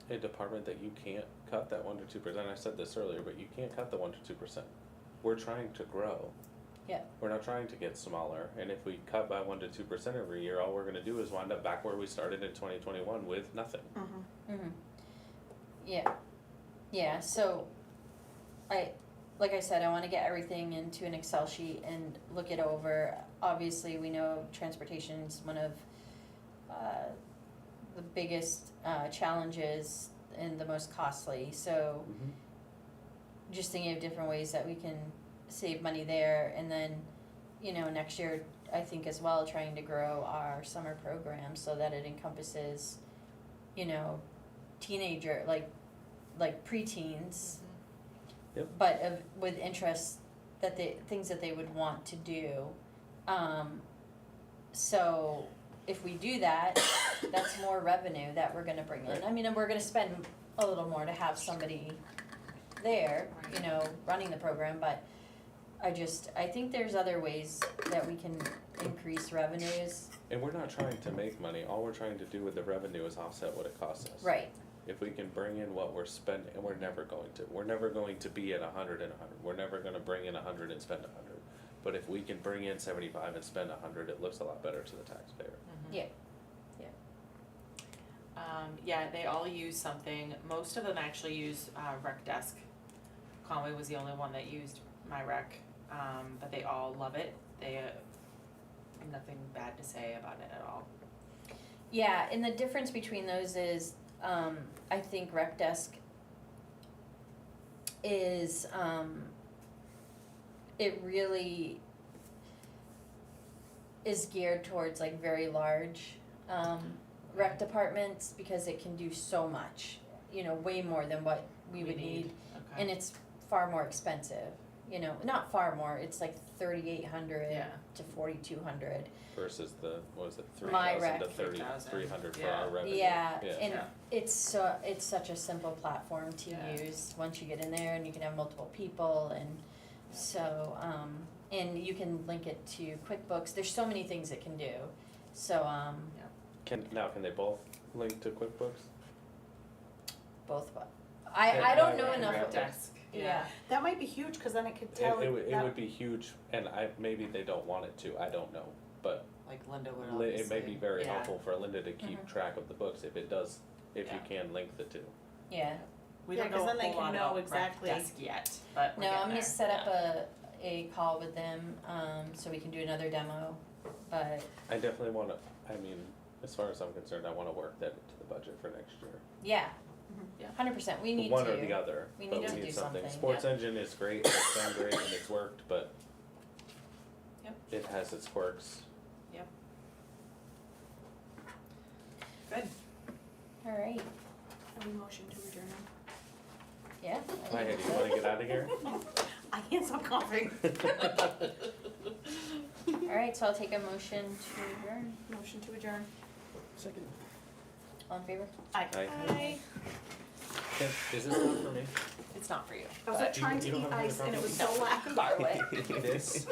a department that you can't cut that 1 to 2%, I said this earlier, but you can't cut the 1 to 2%. We're trying to grow. Yeah. We're not trying to get smaller, and if we cut by 1 to 2% every year, all we're gonna do is wind up back where we started in 2021 with nothing. yeah, so like I said, I wanna get everything into an Excel sheet and look it over. Obviously, we know transportation's one of the biggest challenges and the most costly, so just thinking of different ways that we can save money there, and then, you know, next year, I think as well, trying to grow our summer program so that it encompasses, you know, teenager, like preteens, Yep. but with interests that things that they would want to do. So if we do that, that's more revenue that we're gonna bring in. Right. I mean, and we're gonna spend a little more to have somebody there, you know, running the program, but I think there's other ways that we can increase revenues. And we're not trying to make money, all we're trying to do with the revenue is offset what it costs us. Right, If we can bring in what we're spending, and we're never going to be at 100 and 100, we're never gonna bring in 100 and spend 100. But if we can bring in 75 and spend 100, it looks a lot better to the taxpayer. yeah, Yeah, they all use something, most of them actually use, Rec Desk. Conway was the only one that used my rec, but they all love it, they, nothing bad to say about it at all. yeah, and the difference between those is, I think Rec Desk is, it really is geared towards like very large, rec departments, because it can do so much, you know, way more than what we would need, Okay. and it's far more expensive, not far more, it's like 3,800 Yeah. to 4,200. Versus the, what was it, My 3,000 rec, to 3,000, 3,300 for yeah. our revenue. Yeah, Yeah. and Yeah. it's such a simple platform to Yeah. use, once you get in there and you can have multiple people and so, and you can link it to QuickBooks, there's so many things it can do, so, Can they both link to QuickBooks? both what? Yeah, I don't my know rec enough. and Desk, Yeah, That might be huge, cause then it could tell. It that- would be huge, and maybe they don't want it to, I don't know, but like Linda would it may be obviously, very yeah. helpful for Linda to keep Mhm. track of the books if you Yeah. can link the two. yeah. We Yeah, don't 'cause know a then they whole can lot know about rec exactly- desk yet, but we're No, I'm getting gonna there. set up Yeah. a call with them, so we can do another demo, but, I definitely wanna, as far as I'm concerned, I wanna work that into the budget for next year. yeah. Mhm. Yeah. 100%, we need to. One or the other, We but need to we do need something. something, Sports Engine is great, it's been great and it's worked, but Yep. it has its quirks. Good. Alright, Are we motion to adjourn? yeah. I Hi, think do you wanna get out of here? I can't stop coughing. Alright, so I'll take a motion to adjourn, Motion to adjourn. Second. all in favor? Aye. Aye. Is this not for me? It's not for you. I was but- trying You to don't eat have another ice and it copy? was so loud. Borrow it. This?